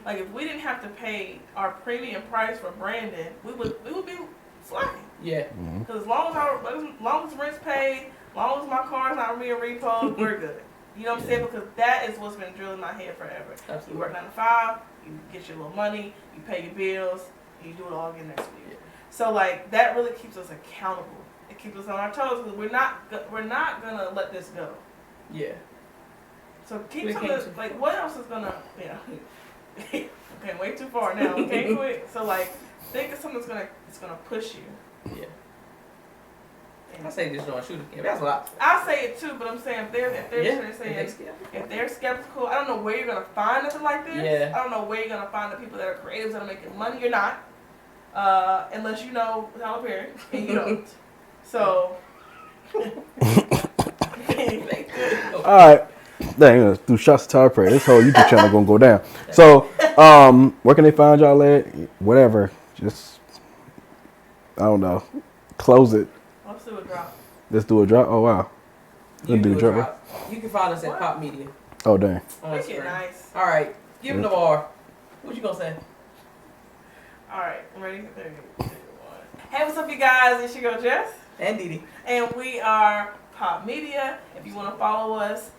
Like, if we didn't have to pay our premium price for Brandon, we would be slacking. Yeah. Because as long as rent's paid, as long as my car's not being repoed, we're good. You know what I'm saying? Because that is what's been drilling in my head forever. Absolutely. You work 9 to 5, you get your little money, you pay your bills, and you do it all again next week. So like, that really keeps us accountable. It keeps us on our toes because we're not gonna let this go. Yeah. So keep something like, what else is gonna, okay, way too far now. Okay, quick. So like, think of something that's gonna push you. Yeah. I say just don't shoot again. That's a lot. I say it too, but I'm saying if they're skeptical, I don't know where you're gonna find nothing like this. Yeah. I don't know where you're gonna find the people that are creatives that are making money. You're not, unless you know Tyler Perry, and you don't. So. All right. Dang, through shots to Tyler Perry. This whole YouTube channel gonna go down. So, where can they find y'all at? Whatever. Just, I don't know. Close it. Let's do a drop. Let's do a drop. Oh wow. You do a drop. You can find us at Pop Media. Oh dang. Make it nice. All right. Give them the bar. What you gonna say? All right. Ready? 3, 2, 1. Hey, what's up, you guys? It's your girl Jess. And Didi. And we are Pop Media. If you want to follow us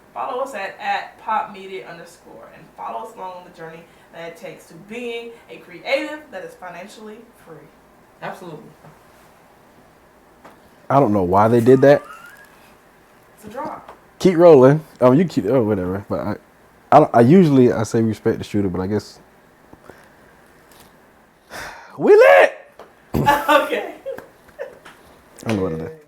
at @popmedia_, and follow us along on the journey that it takes to being a creative that is financially free. Absolutely. I don't know why they did that. It's a drop. Keep rolling. Oh, you keep. Oh, whatever. But I usually say respect the shooter, but I guess we lit. Okay. I don't know what it is.